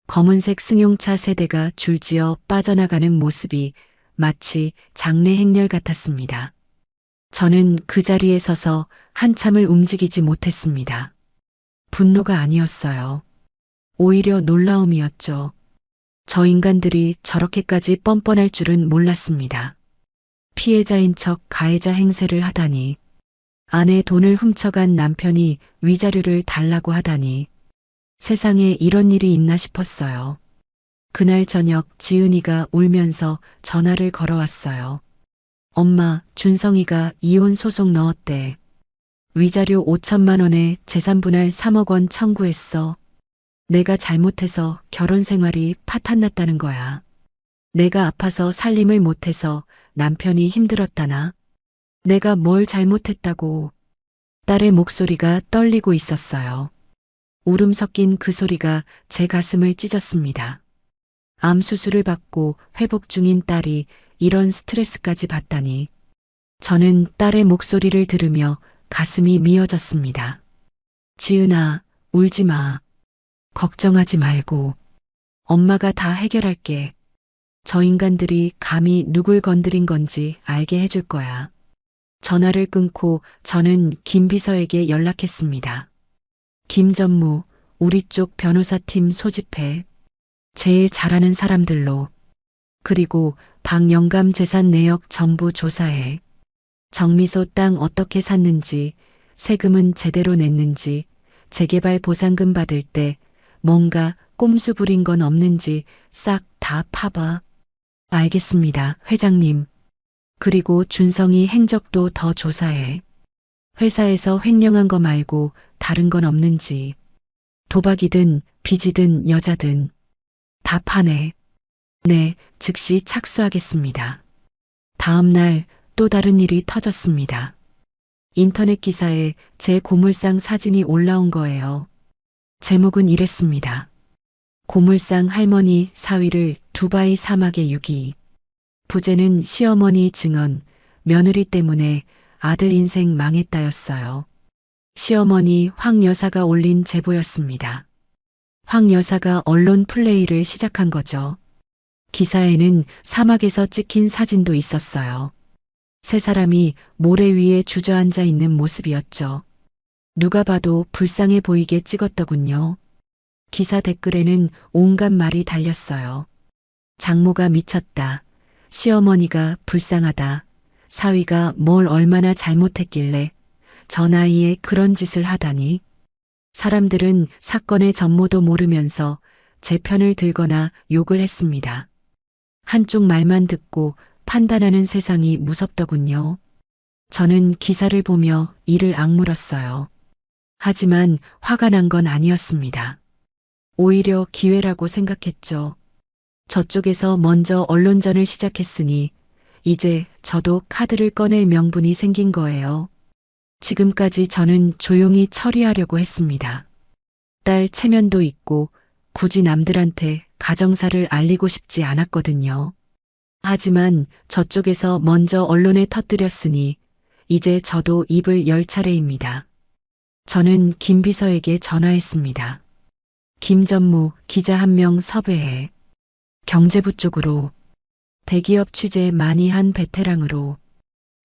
검은색 승용차 세대가 줄지어 빠져나가는 모습이 마치 장례 행렬 같았습니다. 저는 그 자리에 서서 한참을 움직이지 못했습니다. 분노가 아니었어요. 오히려 놀라움이었죠. 저 인간들이 저렇게까지 뻔뻔할 줄은 몰랐습니다. 피해자인 척 가해자 행세를 하다니. 아내 돈을 훔쳐간 남편이 위자료를 달라고 하다니. 세상에 이런 일이 있나 싶었어요. 그날 저녁 지은이가 울면서 전화를 걸어왔어요. 엄마, 준성이가 이혼 소송 넣었대. 위자료 5천만 원에 재산분할 3억 원 청구했어. 내가 잘못해서 결혼 생활이 파탄났다는 거야. 내가 아파서 살림을 못해서 남편이 힘들었다나? 내가 뭘 잘못했다고. 딸의 목소리가 떨리고 있었어요. 울음 섞인 그 소리가 제 가슴을 찢었습니다. 암 수술을 받고 회복 중인 딸이 이런 스트레스까지 받다니. 저는 딸의 목소리를 들으며 가슴이 미어졌습니다. 지은아, 울지 마. 걱정하지 말고. 엄마가 다 해결할게. 저 인간들이 감히 누굴 건드린 건지 알게 해줄 거야. 전화를 끊고 저는 김 비서에게 연락했습니다. 김전무, 우리 쪽 변호사팀 소집해. 제일 잘하는 사람들로. 그리고 박영감 재산 내역 전부 조사해. 정미소 땅 어떻게 샀는지, 세금은 제대로 냈는지, 재개발 보상금 받을 때 뭔가 꼼수 부린 건 없는지 싹 다 파봐. 알겠습니다, 회장님. 그리고 준성이 행적도 더 조사해. 회사에서 횡령한 거 말고 다른 건 없는지. 도박이든 빚이든 여자든 다 파네. 네, 즉시 착수하겠습니다. 다음 날 또 다른 일이 터졌습니다. 인터넷 기사에 제 고물상 사진이 올라온 거예요. 제목은 이랬습니다. 고물상 할머니 사위를 두바이 사막에 유기. 부제는 시어머니 증언, 며느리 때문에 아들 인생 망했다였어요. 시어머니 황 여사가 올린 제보였습니다. 황 여사가 언론 플레이를 시작한 거죠. 기사에는 사막에서 찍힌 사진도 있었어요. 세 사람이 모래 위에 주저앉아 있는 모습이었죠. 누가 봐도 불쌍해 보이게 찍었더군요. 기사 댓글에는 온갖 말이 달렸어요. 장모가 미쳤다. 시어머니가 불쌍하다. 사위가 뭘 얼마나 잘못했길래 저 나이에 그런 짓을 하다니. 사람들은 사건의 전모도 모르면서 제 편을 들거나 욕을 했습니다. 한쪽 말만 듣고 판단하는 세상이 무섭더군요. 저는 기사를 보며 이를 악물었어요. 하지만 화가 난 건 아니었습니다. 오히려 기회라고 생각했죠. 저쪽에서 먼저 언론전을 시작했으니 이제 저도 카드를 꺼낼 명분이 생긴 거예요. 지금까지 저는 조용히 처리하려고 했습니다. 딸 체면도 있고 굳이 남들한테 가정사를 알리고 싶지 않았거든요. 하지만 저쪽에서 먼저 언론에 터뜨렸으니 이제 저도 입을 열 차례입니다. 저는 김 비서에게 전화했습니다. 김전무 기자 한 명 섭외해. 경제부 쪽으로. 대기업 취재 많이 한 베테랑으로.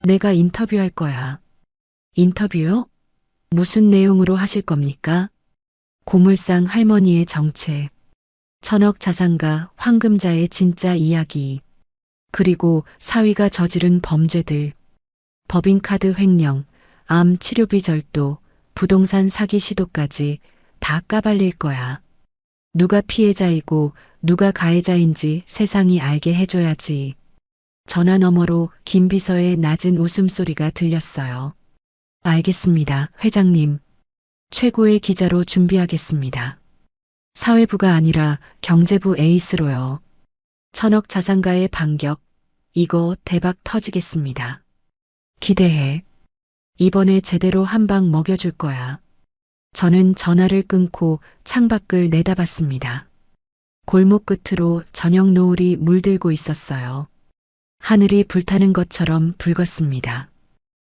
내가 인터뷰할 거야. 인터뷰요? 무슨 내용으로 하실 겁니까? 고물상 할머니의 정체. 천억 자산가 황금자의 진짜 이야기. 그리고 사위가 저지른 범죄들. 법인카드 횡령, 암 치료비 절도, 부동산 사기 시도까지 다 까발릴 거야. 누가 피해자이고 누가 가해자인지 세상이 알게 해줘야지. 전화 너머로 김 비서의 낮은 웃음소리가 들렸어요. 알겠습니다, 회장님. 최고의 기자로 준비하겠습니다. 사회부가 아니라 경제부 에이스로요. 천억 자산가의 반격, 이거 대박 터지겠습니다. 기대해. 이번에 제대로 한 방 먹여줄 거야. 저는 전화를 끊고 창밖을 내다봤습니다. 골목 끝으로 저녁 노을이 물들고 있었어요. 하늘이 불타는 것처럼 붉었습니다.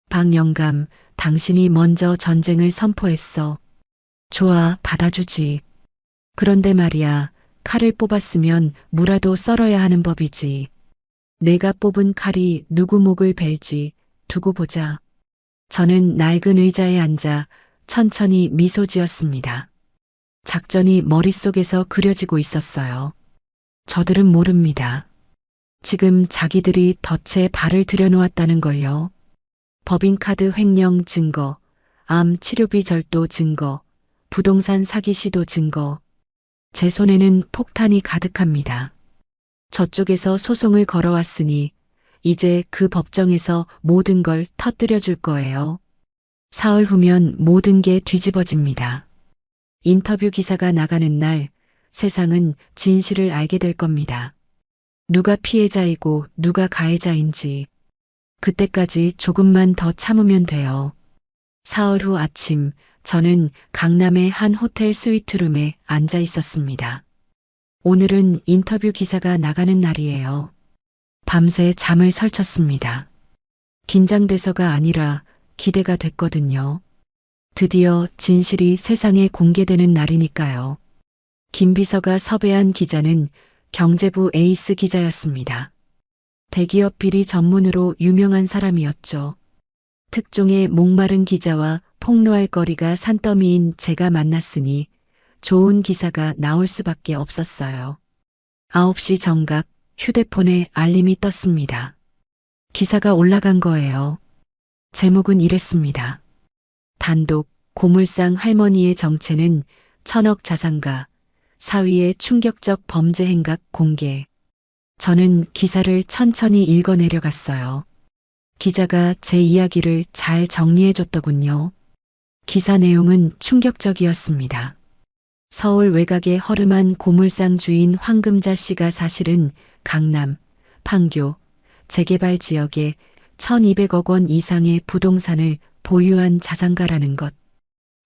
박영감, 당신이 먼저 전쟁을 선포했어. 좋아, 받아주지. 그런데 말이야, 칼을 뽑았으면 무라도 썰어야 하는 법이지. 내가 뽑은 칼이 누구 목을 벨지 두고 보자. 저는 낡은 의자에 앉아 천천히 미소 지었습니다. 작전이 머릿속에서 그려지고 있었어요. 저들은 모릅니다. 지금 자기들이 덫에 발을 들여놓았다는 걸요. 법인카드 횡령 증거, 암 치료비 절도 증거, 부동산 사기 시도 증거. 제 손에는 폭탄이 가득합니다. 저쪽에서 소송을 걸어왔으니 이제 그 법정에서 모든 걸 터뜨려 줄 거예요. 사흘 후면 모든 게 뒤집어집니다. 인터뷰 기사가 나가는 날 세상은 진실을 알게 될 겁니다. 누가 피해자이고 누가 가해자인지. 그때까지 조금만 더 참으면 돼요. 사흘 후 아침 저는 강남의 한 호텔 스위트룸에 앉아 있었습니다. 오늘은 인터뷰 기사가 나가는 날이에요. 밤새 잠을 설쳤습니다. 긴장돼서가 아니라 기대가 됐거든요. 드디어 진실이 세상에 공개되는 날이니까요. 김 비서가 섭외한 기자는 경제부 에이스 기자였습니다. 대기업 비리 전문으로 유명한 사람이었죠. 특종의 목마른 기자와 폭로할 거리가 산더미인 제가 만났으니 좋은 기사가 나올 수밖에 없었어요. 9시 정각 휴대폰에 알림이 떴습니다. 기사가 올라간 거예요. 제목은 이랬습니다. 단독 고물상 할머니의 정체는 천억 자산가, 사위의 충격적 범죄 행각 공개. 저는 기사를 천천히 읽어내려갔어요. 기자가 제 이야기를 잘 정리해줬더군요. 기사 내용은 충격적이었습니다. 서울 외곽의 허름한 고물상 주인 황금자 씨가 사실은 강남, 판교, 재개발 지역에 1200억 원 이상의 부동산을 보유한 자산가라는 것.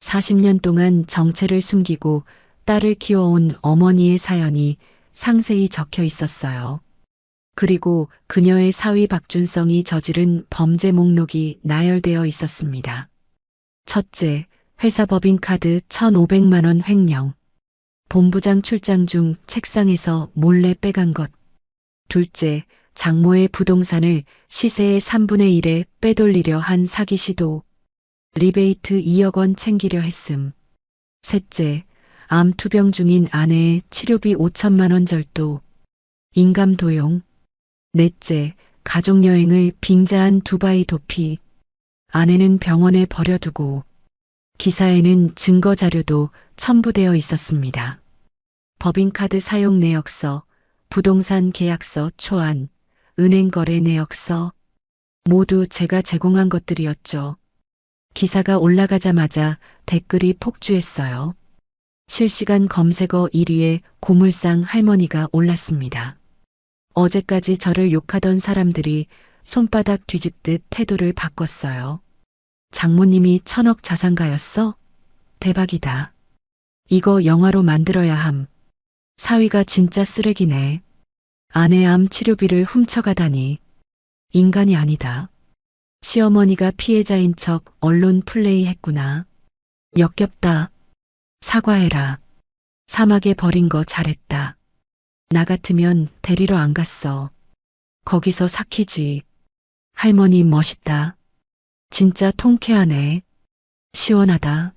40년 동안 정체를 숨기고 딸을 키워온 어머니의 사연이 상세히 적혀 있었어요. 그리고 그녀의 사위 박준성이 저지른 범죄 목록이 나열되어 있었습니다. 첫째, 회사 법인카드 1,500만 원 횡령. 본부장 출장 중 책상에서 몰래 빼간 것. 둘째, 장모의 부동산을 시세의 3분의 1에 빼돌리려 한 사기 시도. 리베이트 2억 원 챙기려 했음. 셋째, 암 투병 중인 아내의 치료비 5천만 원 절도. 인감 도용. 넷째, 가족여행을 빙자한 두바이 도피. 아내는 병원에 버려두고. 기사에는 증거 자료도 첨부되어 있었습니다. 법인카드 사용 내역서, 부동산 계약서 초안, 은행 거래 내역서. 모두 제가 제공한 것들이었죠. 기사가 올라가자마자 댓글이 폭주했어요. 실시간 검색어 1위에 고물상 할머니가 올랐습니다. 어제까지 저를 욕하던 사람들이 손바닥 뒤집듯 태도를 바꿨어요. 장모님이 1,000억 자산가였어? 대박이다. 이거 영화로 만들어야 함. 사위가 진짜 쓰레기네. 아내 암 치료비를 훔쳐가다니. 인간이 아니다. 시어머니가 피해자인 척 언론 플레이 했구나. 역겹다. 사과해라. 사막에 버린 거 잘했다. 나 같으면 데리러 안 갔어. 거기서 삭히지. 할머니 멋있다. 진짜 통쾌하네. 시원하다.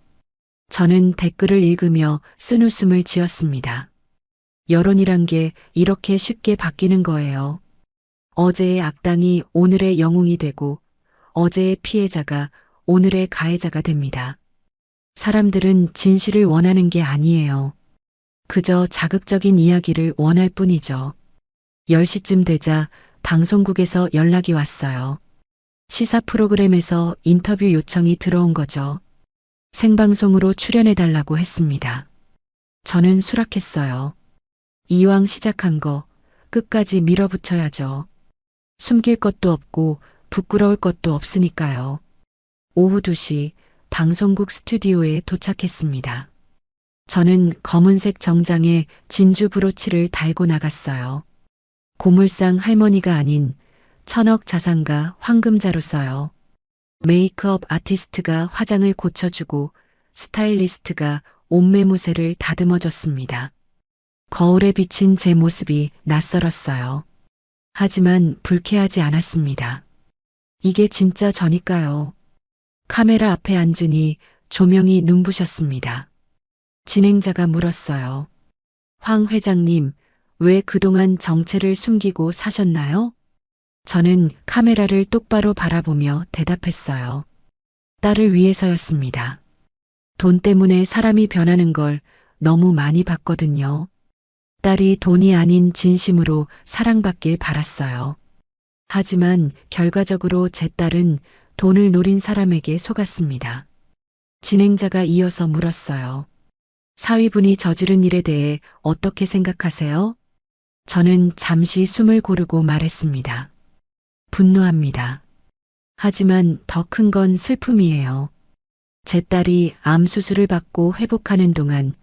저는 댓글을 읽으며 쓴웃음을 지었습니다. 여론이란 게 이렇게 쉽게 바뀌는 거예요. 어제의 악당이 오늘의 영웅이 되고 어제의 피해자가 오늘의 가해자가 됩니다. 사람들은 진실을 원하는 게 아니에요. 그저 자극적인 이야기를 원할 뿐이죠. 10시쯤 되자 방송국에서 연락이 왔어요. 시사 프로그램에서 인터뷰 요청이 들어온 거죠. 생방송으로 출연해달라고 했습니다. 저는 수락했어요. 이왕 시작한 거 끝까지 밀어붙여야죠. 숨길 것도 없고 부끄러울 것도 없으니까요. 오후 2시 방송국 스튜디오에 도착했습니다. 저는 검은색 정장에 진주 브로치를 달고 나갔어요. 고물상 할머니가 아닌 1,000억 자산가 황금자로서요. 메이크업 아티스트가 화장을 고쳐주고 스타일리스트가 옷매무새를 다듬어줬습니다. 거울에 비친 제 모습이 낯설었어요. 하지만 불쾌하지 않았습니다. 이게 진짜 저니까요. 카메라 앞에 앉으니 조명이 눈부셨습니다. 진행자가 물었어요. 황 회장님, 왜 그동안 정체를 숨기고 사셨나요? 저는 카메라를 똑바로 바라보며 대답했어요. 딸을 위해서였습니다. 돈 때문에 사람이 변하는 걸 너무 많이 봤거든요. 딸이 돈이 아닌 진심으로 사랑받길 바랐어요. 하지만 결과적으로 제 딸은 돈을 노린 사람에게 속았습니다. 진행자가 이어서 물었어요. 사위분이 저지른 일에 대해 어떻게 생각하세요? 저는 잠시 숨을 고르고 말했습니다. 분노합니다. 하지만 더 큰 건 슬픔이에요. 제 딸이 암 수술을 받고 회복하는 동안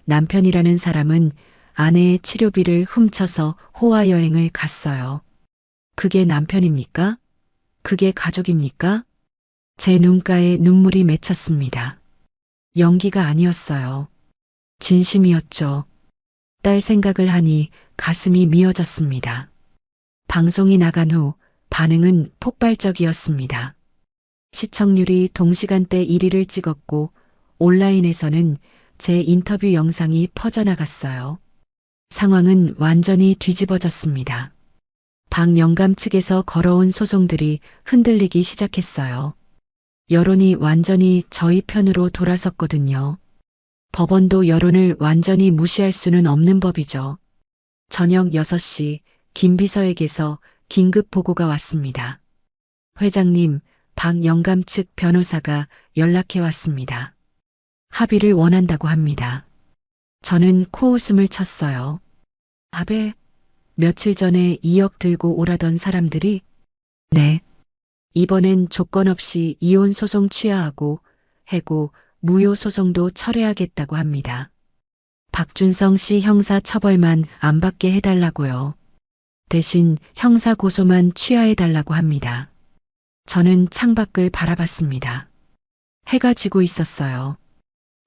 남편이라는 사람은 아내의 치료비를 훔쳐서 호화 여행을 갔어요. 그게 남편입니까? 그게 가족입니까? 제 눈가에 눈물이 맺혔습니다. 연기가 아니었어요. 진심이었죠. 딸 생각을 하니 가슴이 미어졌습니다. 방송이 나간 후 반응은 폭발적이었습니다. 시청률이 동시간대 1위를 찍었고 온라인에서는 제 인터뷰 영상이 퍼져나갔어요. 상황은 완전히 뒤집어졌습니다. 박영감 측에서 걸어온 소송들이 흔들리기 시작했어요. 여론이 완전히 저희 편으로 돌아섰거든요. 법원도 여론을 완전히 무시할 수는 없는 법이죠. 저녁 6시 김 비서에게서 긴급 보고가 왔습니다. 회장님, 박영감 측 변호사가 연락해 왔습니다. 합의를 원한다고 합니다. 저는 코웃음을 쳤어요. 합의? 며칠 전에 2억 들고 오라던 사람들이? 네. 이번엔 조건 없이 이혼 소송 취하하고 해고, 무효 소송도 철회하겠다고 합니다. 박준성 씨 형사 처벌만 안 받게 해달라고요. 대신 형사 고소만 취하해달라고 합니다. 저는 창밖을 바라봤습니다. 해가 지고 있었어요.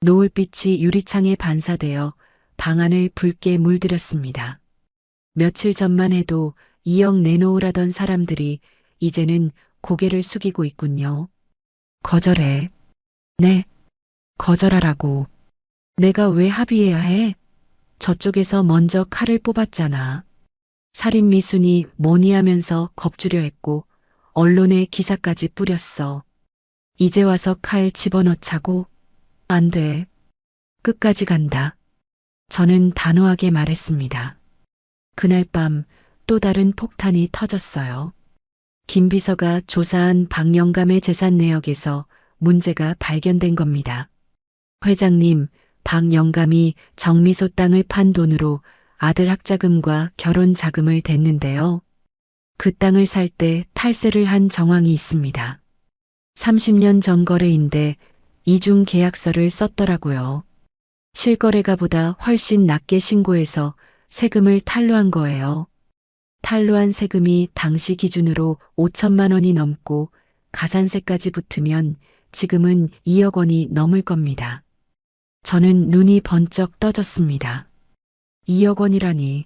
노을빛이 유리창에 반사되어 방 안을 붉게 물들였습니다. 며칠 전만 해도 2억 내놓으라던 사람들이 이제는 고개를 숙이고 있군요. 거절해. 네. 거절하라고. 내가 왜 합의해야 해? 저쪽에서 먼저 칼을 뽑았잖아. 살인 미순이 뭐니 하면서 겁주려 했고 언론에 기사까지 뿌렸어. 이제 와서 칼 집어넣자고? 안 돼. 끝까지 간다. 저는 단호하게 말했습니다. 그날 밤 또 다른 폭탄이 터졌어요. 김 비서가 조사한 박영감의 재산 내역에서 문제가 발견된 겁니다. 회장님, 박영감이 정미소 땅을 판 돈으로 아들 학자금과 결혼 자금을 댔는데요. 그 땅을 살 때 탈세를 한 정황이 있습니다. 30년 전 거래인데 이중 계약서를 썼더라고요. 실거래가보다 훨씬 낮게 신고해서 세금을 탈루한 거예요. 탈루한 세금이 당시 기준으로 5천만 원이 넘고 가산세까지 붙으면 지금은 2억 원이 넘을 겁니다. 저는 눈이 번쩍 떠졌습니다. 2억 원이라니.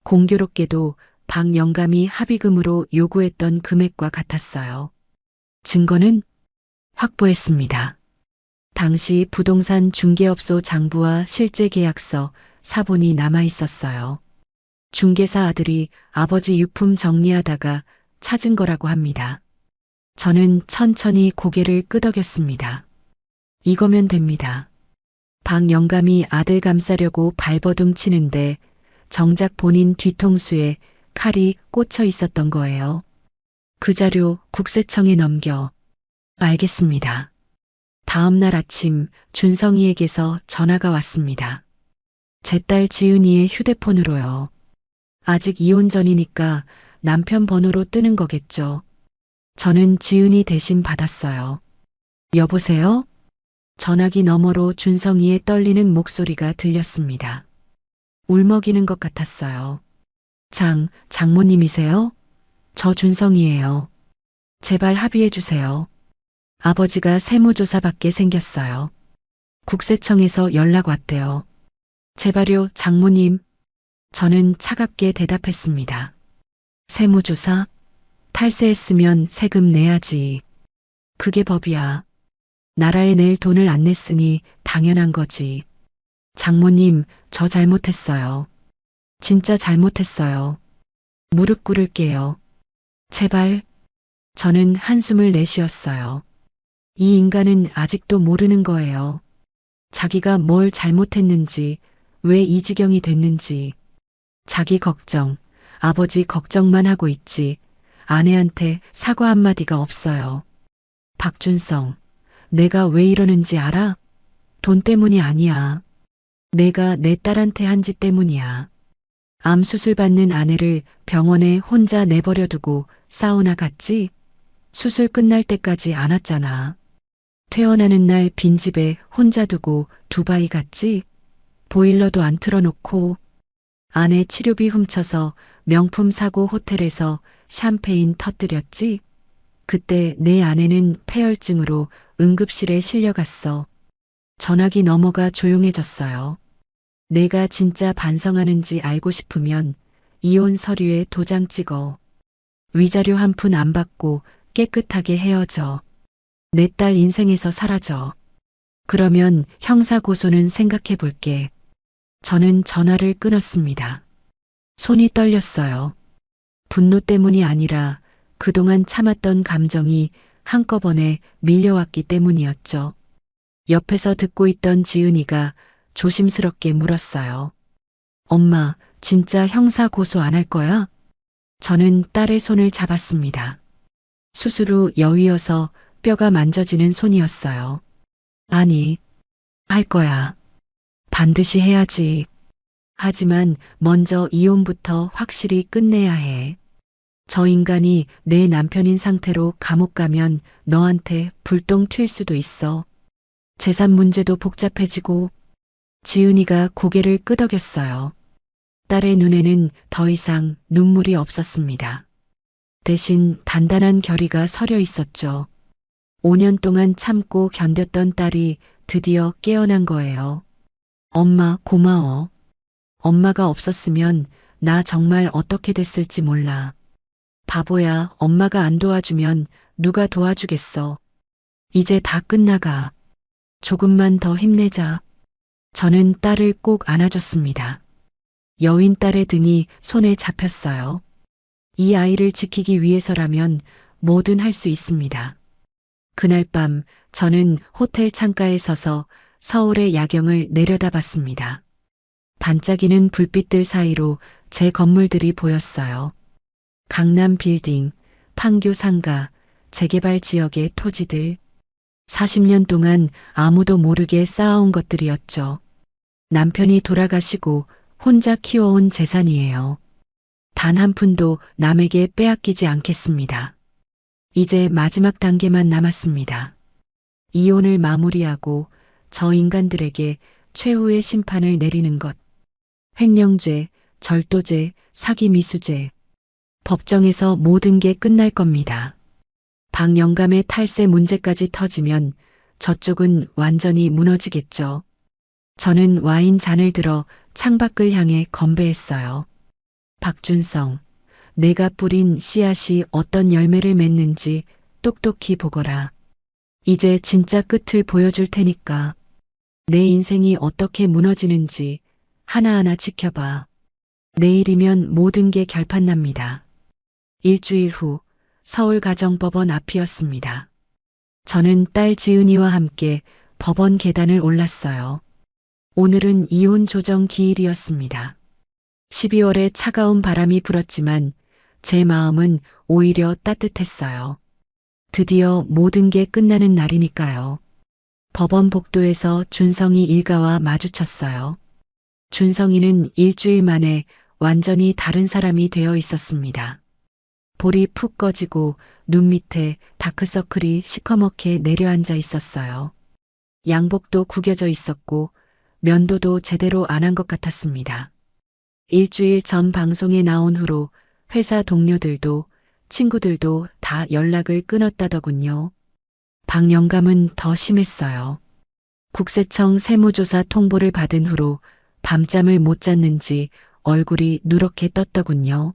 공교롭게도 박영감이 합의금으로 요구했던 금액과 같았어요. 증거는 확보했습니다. 당시 부동산 중개업소 장부와 실제 계약서, 사본이 남아 있었어요. 중개사 아들이 아버지 유품 정리하다가 찾은 거라고 합니다. 저는 천천히 고개를 끄덕였습니다. 이거면 됩니다. 박영감이 아들 감싸려고 발버둥 치는데 정작 본인 뒤통수에 칼이 꽂혀 있었던 거예요. 그 자료 국세청에 넘겨. 알겠습니다. 다음 날 아침 준성이에게서 전화가 왔습니다. 제 딸 지은이의 휴대폰으로요. 아직 이혼 전이니까 남편 번호로 뜨는 거겠죠. 저는 지은이 대신 받았어요. 여보세요? 전화기 너머로 준성이의 떨리는 목소리가 들렸습니다. 울먹이는 것 같았어요. 장모님이세요? 저 준성이에요. 제발 합의해 주세요. 아버지가 세무조사 받게 생겼어요. 국세청에서 연락 왔대요. 제발요, 장모님. 저는 차갑게 대답했습니다. 세무조사? 탈세했으면 세금 내야지. 그게 법이야. 나라에 낼 돈을 안 냈으니 당연한 거지. 장모님, 저 잘못했어요. 진짜 잘못했어요. 무릎 꿇을게요. 제발. 저는 한숨을 내쉬었어요. 이 인간은 아직도 모르는 거예요. 자기가 뭘 잘못했는지, 왜 이 지경이 됐는지. 자기 걱정, 아버지 걱정만 하고 있지. 아내한테 사과 한마디가 없어요. 박준성, 내가 왜 이러는지 알아? 돈 때문이 아니야. 내가 내 딸한테 한 짓 때문이야. 암 수술 받는 아내를 병원에 혼자 내버려 두고 사우나 갔지? 수술 끝날 때까지 안 왔잖아. 퇴원하는 날 빈집에 혼자 두고 두바이 갔지? 보일러도 안 틀어놓고. 아내 치료비 훔쳐서 명품 사고 호텔에서 샴페인 터뜨렸지? 그때 내 아내는 폐혈증으로 응급실에 실려갔어. 전화기 너머가 조용해졌어요. 내가 진짜 반성하는지 알고 싶으면 이혼 서류에 도장 찍어. 위자료 한 푼 안 받고 깨끗하게 헤어져. 내 딸 인생에서 사라져. 그러면 형사 고소는 생각해 볼게. 저는 전화를 끊었습니다. 손이 떨렸어요. 분노 때문이 아니라 그동안 참았던 감정이 한꺼번에 밀려왔기 때문이었죠. 옆에서 듣고 있던 지은이가 조심스럽게 물었어요. 엄마, 진짜 형사 고소 안 할 거야? 저는 딸의 손을 잡았습니다. 수술 후 여위어서 뼈가 만져지는 손이었어요. 아니, 할 거야. 반드시 해야지. 하지만 먼저 이혼부터 확실히 끝내야 해. 저 인간이 내 남편인 상태로 감옥 가면 너한테 불똥 튈 수도 있어. 재산 문제도 복잡해지고. 지은이가 고개를 끄덕였어요. 딸의 눈에는 더 이상 눈물이 없었습니다. 대신 단단한 결의가 서려 있었죠. 5년 동안 참고 견뎠던 딸이 드디어 깨어난 거예요. 엄마, 고마워. 엄마가 없었으면 나 정말 어떻게 됐을지 몰라. 바보야, 엄마가 안 도와주면 누가 도와주겠어. 이제 다 끝나가. 조금만 더 힘내자. 저는 딸을 꼭 안아줬습니다. 여윈 딸의 등이 손에 잡혔어요. 이 아이를 지키기 위해서라면 뭐든 할 수 있습니다. 그날 밤 저는 호텔 창가에 서서 서울의 야경을 내려다봤습니다. 반짝이는 불빛들 사이로 제 건물들이 보였어요. 강남 빌딩, 판교 상가, 재개발 지역의 토지들. 40년 동안 아무도 모르게 쌓아온 것들이었죠. 남편이 돌아가시고 혼자 키워온 재산이에요. 단 한 푼도 남에게 빼앗기지 않겠습니다. 이제 마지막 단계만 남았습니다. 이혼을 마무리하고 저 인간들에게 최후의 심판을 내리는 것. 횡령죄, 절도죄, 사기미수죄. 법정에서 모든 게 끝날 겁니다. 박영감의 탈세 문제까지 터지면 저쪽은 완전히 무너지겠죠. 저는 와인 잔을 들어 창밖을 향해 건배했어요. 박준성, 내가 뿌린 씨앗이 어떤 열매를 맺는지 똑똑히 보거라. 이제 진짜 끝을 보여줄 테니까. 내 인생이 어떻게 무너지는지 하나하나 지켜봐. 내일이면 모든 게 결판납니다. 일주일 후 서울가정법원 앞이었습니다. 저는 딸 지은이와 함께 법원 계단을 올랐어요. 오늘은 이혼 조정 기일이었습니다. 12월에 차가운 바람이 불었지만 제 마음은 오히려 따뜻했어요. 드디어 모든 게 끝나는 날이니까요. 법원 복도에서 준성이 일가와 마주쳤어요. 준성이는 일주일 만에 완전히 다른 사람이 되어 있었습니다. 볼이 푹 꺼지고 눈 밑에 다크서클이 시커멓게 내려앉아 있었어요. 양복도 구겨져 있었고 면도도 제대로 안 한 것 같았습니다. 일주일 전 방송에 나온 후로 회사 동료들도 친구들도 다 연락을 끊었다더군요. 박영감은 더 심했어요. 국세청 세무조사 통보를 받은 후로 밤잠을 못 잤는지 얼굴이 누렇게 떴더군요.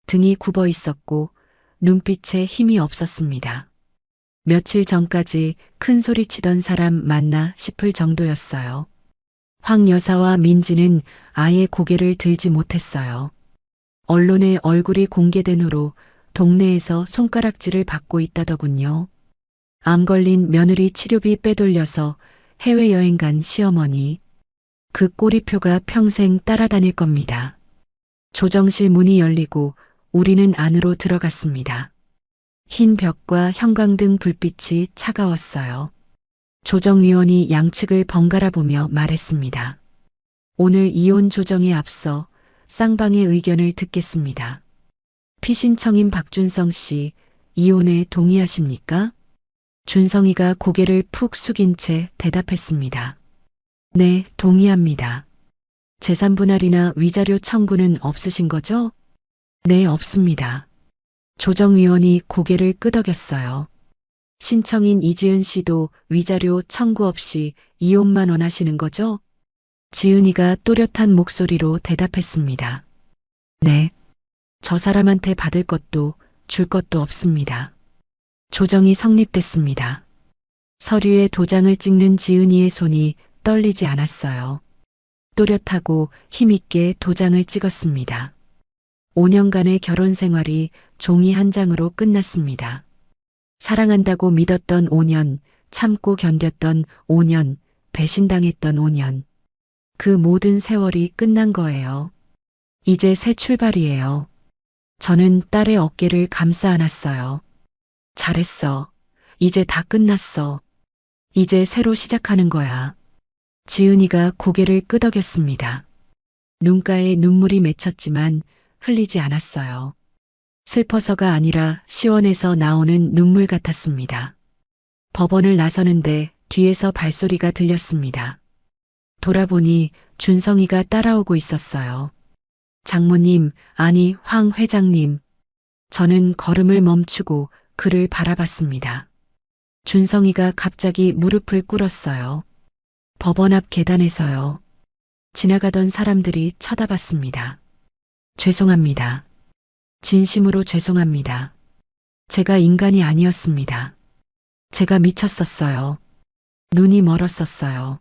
등이 굽어 있었고 눈빛에 힘이 없었습니다. 며칠 전까지 큰 소리 치던 사람 맞나 싶을 정도였어요. 황 여사와 민지는 아예 고개를 들지 못했어요. 언론에 얼굴이 공개된 후로 동네에서 손가락질을 받고 있다더군요. 암 걸린 며느리 치료비 빼돌려서 해외여행 간 시어머니. 그 꼬리표가 평생 따라다닐 겁니다. 조정실 문이 열리고 우리는 안으로 들어갔습니다. 흰 벽과 형광등 불빛이 차가웠어요. 조정위원이 양측을 번갈아 보며 말했습니다. 오늘 이혼 조정에 앞서 쌍방의 의견을 듣겠습니다. 피신청인 박준성 씨, 이혼에 동의하십니까? 준성이가 고개를 푹 숙인 채 대답했습니다. 네, 동의합니다. 재산 분할이나 위자료 청구는 없으신 거죠? 네, 없습니다. 조정위원이 고개를 끄덕였어요. 신청인 이지은 씨도 위자료 청구 없이 이혼만 원하시는 거죠? 지은이가 또렷한 목소리로 대답했습니다. 네. 저 사람한테 받을 것도 줄 것도 없습니다. 조정이 성립됐습니다. 서류에 도장을 찍는 지은이의 손이 떨리지 않았어요. 또렷하고 힘있게 도장을 찍었습니다. 5년간의 결혼 생활이 종이 한 장으로 끝났습니다. 사랑한다고 믿었던 5년, 참고 견뎠던 5년, 배신당했던 5년. 그 모든 세월이 끝난 거예요. 이제 새 출발이에요. 저는 딸의 어깨를 감싸 안았어요. 잘했어. 이제 다 끝났어. 이제 새로 시작하는 거야. 지은이가 고개를 끄덕였습니다. 눈가에 눈물이 맺혔지만 흘리지 않았어요. 슬퍼서가 아니라 시원해서 나오는 눈물 같았습니다. 법원을 나서는데 뒤에서 발소리가 들렸습니다. 돌아보니 준성이가 따라오고 있었어요. 장모님, 아니 황 회장님. 저는 걸음을 멈추고 그를 바라봤습니다. 준성이가 갑자기 무릎을 꿇었어요. 법원 앞 계단에서요. 지나가던 사람들이 쳐다봤습니다. 죄송합니다. 진심으로 죄송합니다. 제가 인간이 아니었습니다. 제가 미쳤었어요. 눈이 멀었었어요.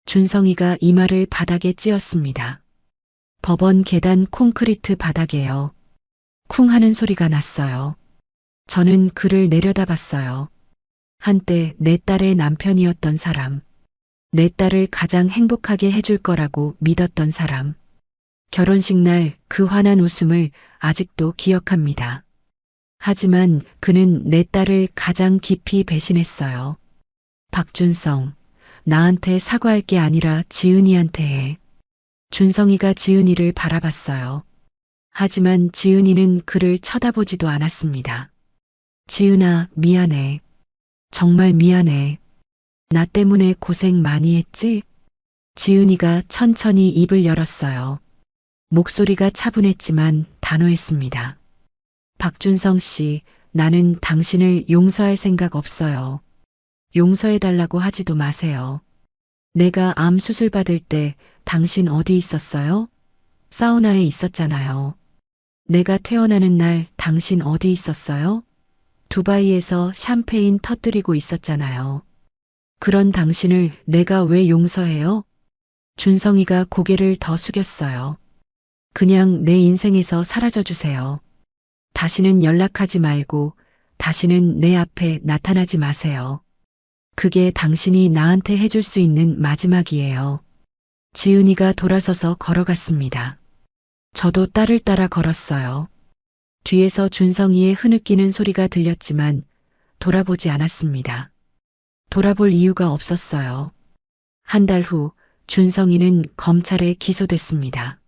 준성이가 이마를 바닥에 찧었습니다. 법원 계단 콘크리트 바닥에요. 쿵 하는 소리가 났어요. 저는 그를 내려다봤어요. 한때 내 딸의 남편이었던 사람. 내 딸을 가장 행복하게 해줄 거라고 믿었던 사람. 결혼식 날 그 환한 웃음을 아직도 기억합니다. 하지만 그는 내 딸을 가장 깊이 배신했어요. 박준성, 나한테 사과할 게 아니라 지은이한테 해. 준성이가 지은이를 바라봤어요. 하지만 지은이는 그를 쳐다보지도 않았습니다. 지은아, 미안해. 정말 미안해. 나 때문에 고생 많이 했지? 지은이가 천천히 입을 열었어요. 목소리가 차분했지만 단호했습니다. 박준성 씨, 나는 당신을 용서할 생각 없어요. 용서해달라고 하지도 마세요. 내가 암 수술 받을 때 당신 어디 있었어요? 사우나에 있었잖아요. 내가 퇴원하는 날 당신 어디 있었어요? 두바이에서 샴페인 터뜨리고 있었잖아요. 그런 당신을 내가 왜 용서해요? 준성이가 고개를 더 숙였어요. 그냥 내 인생에서 사라져 주세요. 다시는 연락하지 말고 다시는 내 앞에 나타나지 마세요. 그게 당신이 나한테 해줄 수 있는 마지막이에요. 지은이가 돌아서서 걸어갔습니다. 저도 딸을 따라 걸었어요. 뒤에서 준성이의 흐느끼는 소리가 들렸지만 돌아보지 않았습니다. 돌아볼 이유가 없었어요. 한 달 후 준성이는 검찰에 기소됐습니다.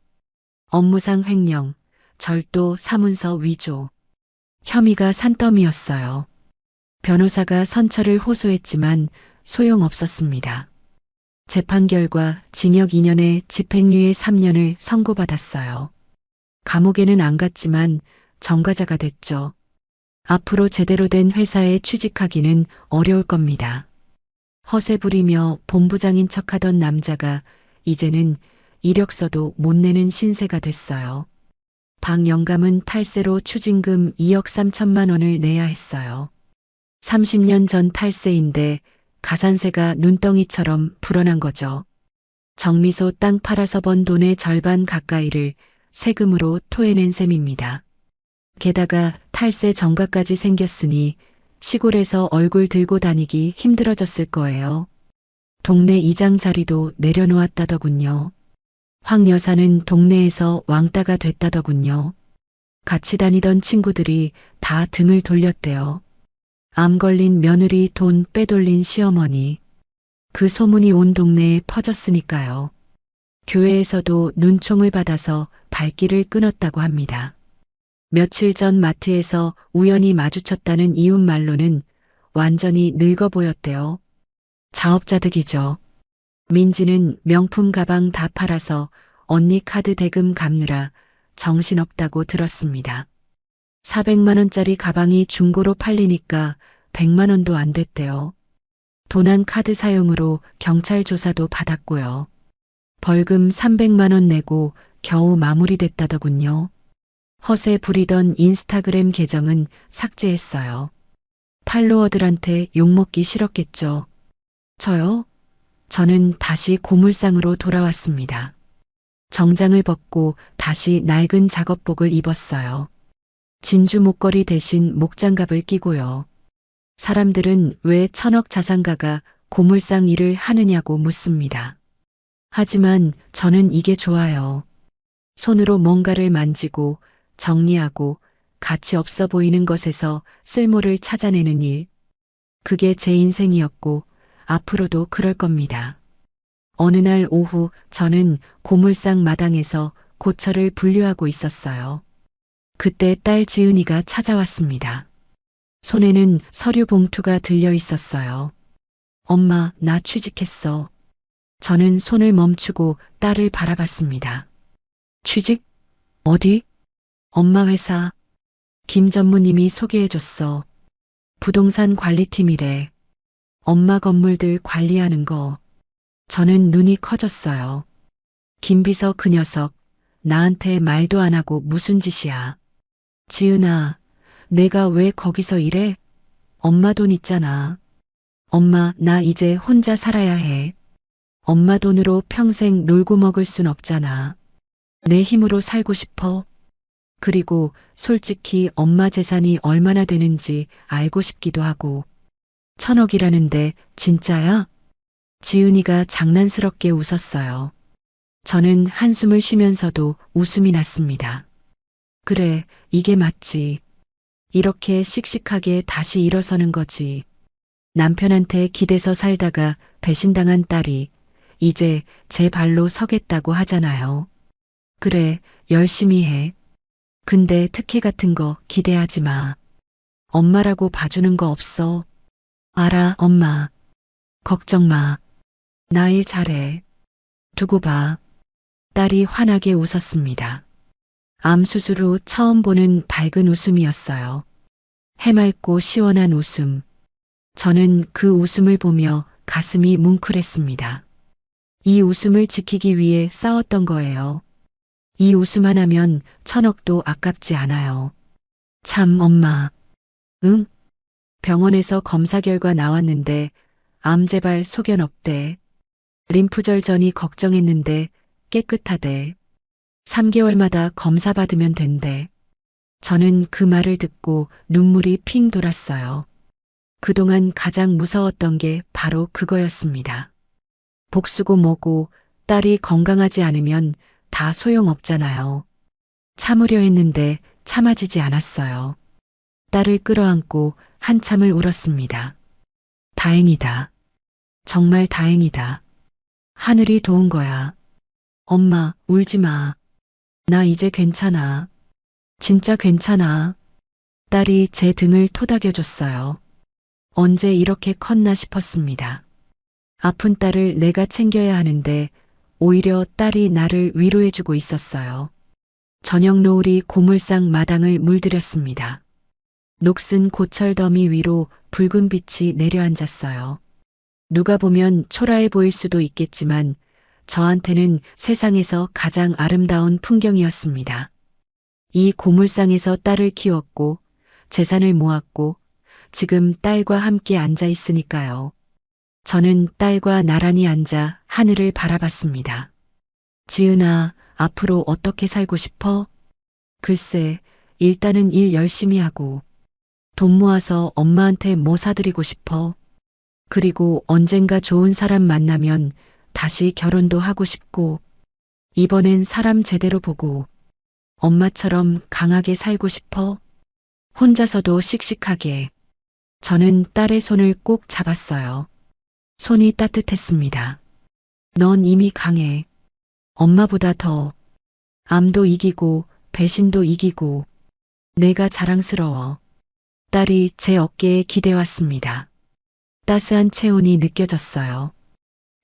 업무상 횡령, 절도 사문서 위조. 혐의가 산더미였어요. 변호사가 선처를 호소했지만 소용없었습니다. 재판 결과 징역 2년에 집행유예 3년을 선고받았어요. 감옥에는 안 갔지만 전과자가 됐죠. 앞으로 제대로 된 회사에 취직하기는 어려울 겁니다. 허세 부리며 본부장인 척하던 남자가 이제는 이력서도 못 내는 신세가 됐어요. 박 영감은 탈세로 추징금 2억 3천만 원을 내야 했어요. 30년 전 탈세인데 가산세가 눈덩이처럼 불어난 거죠. 정미소 땅 팔아서 번 돈의 절반 가까이를 세금으로 토해낸 셈입니다. 게다가 탈세 전과까지 생겼으니 시골에서 얼굴 들고 다니기 힘들어졌을 거예요. 동네 이장 자리도 내려놓았다더군요. 황 여사는 동네에서 왕따가 됐다더군요. 같이 다니던 친구들이 다 등을 돌렸대요. 암 걸린 며느리 돈 빼돌린 시어머니. 그 소문이 온 동네에 퍼졌으니까요. 교회에서도 눈총을 받아서 발길을 끊었다고 합니다. 며칠 전 마트에서 우연히 마주쳤다는 이웃 말로는 완전히 늙어 보였대요. 자업자득이죠. 민지는 명품 가방 다 팔아서 언니 카드 대금 갚느라 정신없다고 들었습니다. 400만 원짜리 가방이 중고로 팔리니까 100만 원도 안 됐대요. 도난 카드 사용으로 경찰 조사도 받았고요. 벌금 300만 원 내고 겨우 마무리됐다더군요. 허세 부리던 인스타그램 계정은 삭제했어요. 팔로워들한테 욕먹기 싫었겠죠. 저요? 저는 다시 고물상으로 돌아왔습니다. 정장을 벗고 다시 낡은 작업복을 입었어요. 진주 목걸이 대신 목장갑을 끼고요. 사람들은 왜 천억 자산가가 고물상 일을 하느냐고 묻습니다. 하지만 저는 이게 좋아요. 손으로 뭔가를 만지고 정리하고 가치 없어 보이는 것에서 쓸모를 찾아내는 일. 그게 제 인생이었고 앞으로도 그럴 겁니다. 어느 날 오후 저는 고물상 마당에서 고철을 분류하고 있었어요. 그때 딸 지은이가 찾아왔습니다. 손에는 서류 봉투가 들려 있었어요. 엄마, 나 취직했어. 저는 손을 멈추고 딸을 바라봤습니다. 취직? 어디? 엄마 회사. 김 전무님이 소개해줬어. 부동산 관리팀이래. 엄마 건물들 관리하는 거. 저는 눈이 커졌어요. 김비서 그 녀석, 나한테 말도 안 하고 무슨 짓이야. 지은아, 내가 왜 거기서 일해? 엄마 돈 있잖아. 엄마, 나 이제 혼자 살아야 해. 엄마 돈으로 평생 놀고 먹을 순 없잖아. 내 힘으로 살고 싶어. 그리고 솔직히 엄마 재산이 얼마나 되는지 알고 싶기도 하고. 1,000억이라는데 진짜야? 지은이가 장난스럽게 웃었어요. 저는 한숨을 쉬면서도 웃음이 났습니다. 그래, 이게 맞지. 이렇게 씩씩하게 다시 일어서는 거지. 남편한테 기대서 살다가 배신당한 딸이 이제 제 발로 서겠다고 하잖아요. 그래, 열심히 해. 근데 특혜 같은 거 기대하지 마. 엄마라고 봐주는 거 없어. 알아, 엄마. 걱정 마. 나 일 잘해. 두고 봐. 딸이 환하게 웃었습니다. 암 수술 후 처음 보는 밝은 웃음이었어요. 해맑고 시원한 웃음. 저는 그 웃음을 보며 가슴이 뭉클했습니다. 이 웃음을 지키기 위해 싸웠던 거예요. 이 웃음 하나면 1,000억도 아깝지 않아요. 참, 엄마. 응? 병원에서 검사 결과 나왔는데 암 재발 소견 없대. 림프절 전이 걱정했는데 깨끗하대. 3개월마다 검사 받으면 된대. 저는 그 말을 듣고 눈물이 핑 돌았어요. 그동안 가장 무서웠던 게 바로 그거였습니다. 복수고 뭐고 딸이 건강하지 않으면 다 소용없잖아요. 참으려 했는데 참아지지 않았어요. 딸을 끌어안고 한참을 울었습니다. 다행이다. 정말 다행이다. 하늘이 도운 거야. 엄마, 울지 마. 나 이제 괜찮아. 진짜 괜찮아. 딸이 제 등을 토닥여줬어요. 언제 이렇게 컸나 싶었습니다. 아픈 딸을 내가 챙겨야 하는데 오히려 딸이 나를 위로해주고 있었어요. 저녁 노을이 고물상 마당을 물들였습니다. 녹슨 고철 더미 위로 붉은 빛이 내려앉았어요. 누가 보면 초라해 보일 수도 있겠지만 저한테는 세상에서 가장 아름다운 풍경이었습니다. 이 고물상에서 딸을 키웠고 재산을 모았고 지금 딸과 함께 앉아 있으니까요. 저는 딸과 나란히 앉아 하늘을 바라봤습니다. 지은아, 앞으로 어떻게 살고 싶어? 글쎄, 일단은 일 열심히 하고 돈 모아서 엄마한테 뭐 사드리고 싶어. 그리고 언젠가 좋은 사람 만나면 다시 결혼도 하고 싶고 이번엔 사람 제대로 보고 엄마처럼 강하게 살고 싶어. 혼자서도 씩씩하게. 저는 딸의 손을 꼭 잡았어요. 손이 따뜻했습니다. 넌 이미 강해. 엄마보다 더. 암도 이기고 배신도 이기고 내가 자랑스러워. 딸이 제 어깨에 기대왔습니다. 따스한 체온이 느껴졌어요.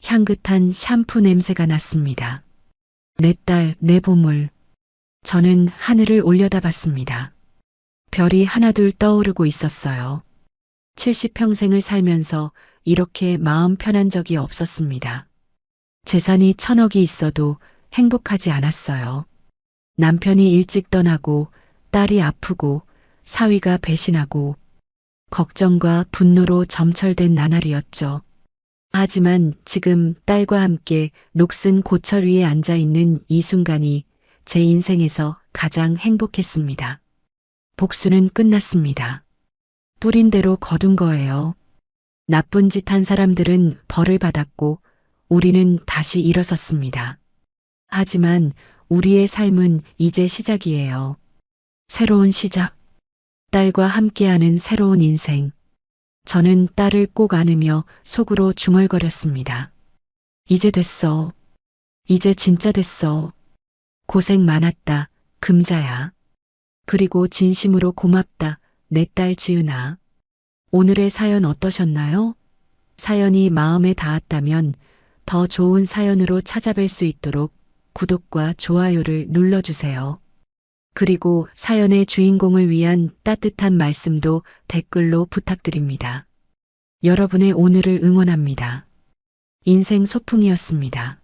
향긋한 샴푸 냄새가 났습니다. 내 딸, 내 보물. 저는 하늘을 올려다봤습니다. 별이 하나둘 떠오르고 있었어요. 70평생을 살면서 이렇게 마음 편한 적이 없었습니다. 재산이 1,000억이 있어도 행복하지 않았어요. 남편이 일찍 떠나고 딸이 아프고 사위가 배신하고 걱정과 분노로 점철된 나날이었죠. 하지만 지금 딸과 함께 녹슨 고철 위에 앉아 있는 이 순간이 제 인생에서 가장 행복했습니다. 복수는 끝났습니다. 뿌린 대로 거둔 거예요. 나쁜 짓 한 사람들은 벌을 받았고 우리는 다시 일어섰습니다. 하지만 우리의 삶은 이제 시작이에요. 새로운 시작. 딸과 함께하는 새로운 인생. 저는 딸을 꼭 안으며 속으로 중얼거렸습니다. 이제 됐어. 이제 진짜 됐어. 고생 많았다, 금자야. 그리고 진심으로 고맙다, 내 딸 지은아. 오늘의 사연 어떠셨나요? 사연이 마음에 닿았다면 더 좋은 사연으로 찾아뵐 수 있도록 구독과 좋아요를 눌러주세요. 그리고 사연의 주인공을 위한 따뜻한 말씀도 댓글로 부탁드립니다. 여러분의 오늘을 응원합니다. 인생 소풍이었습니다.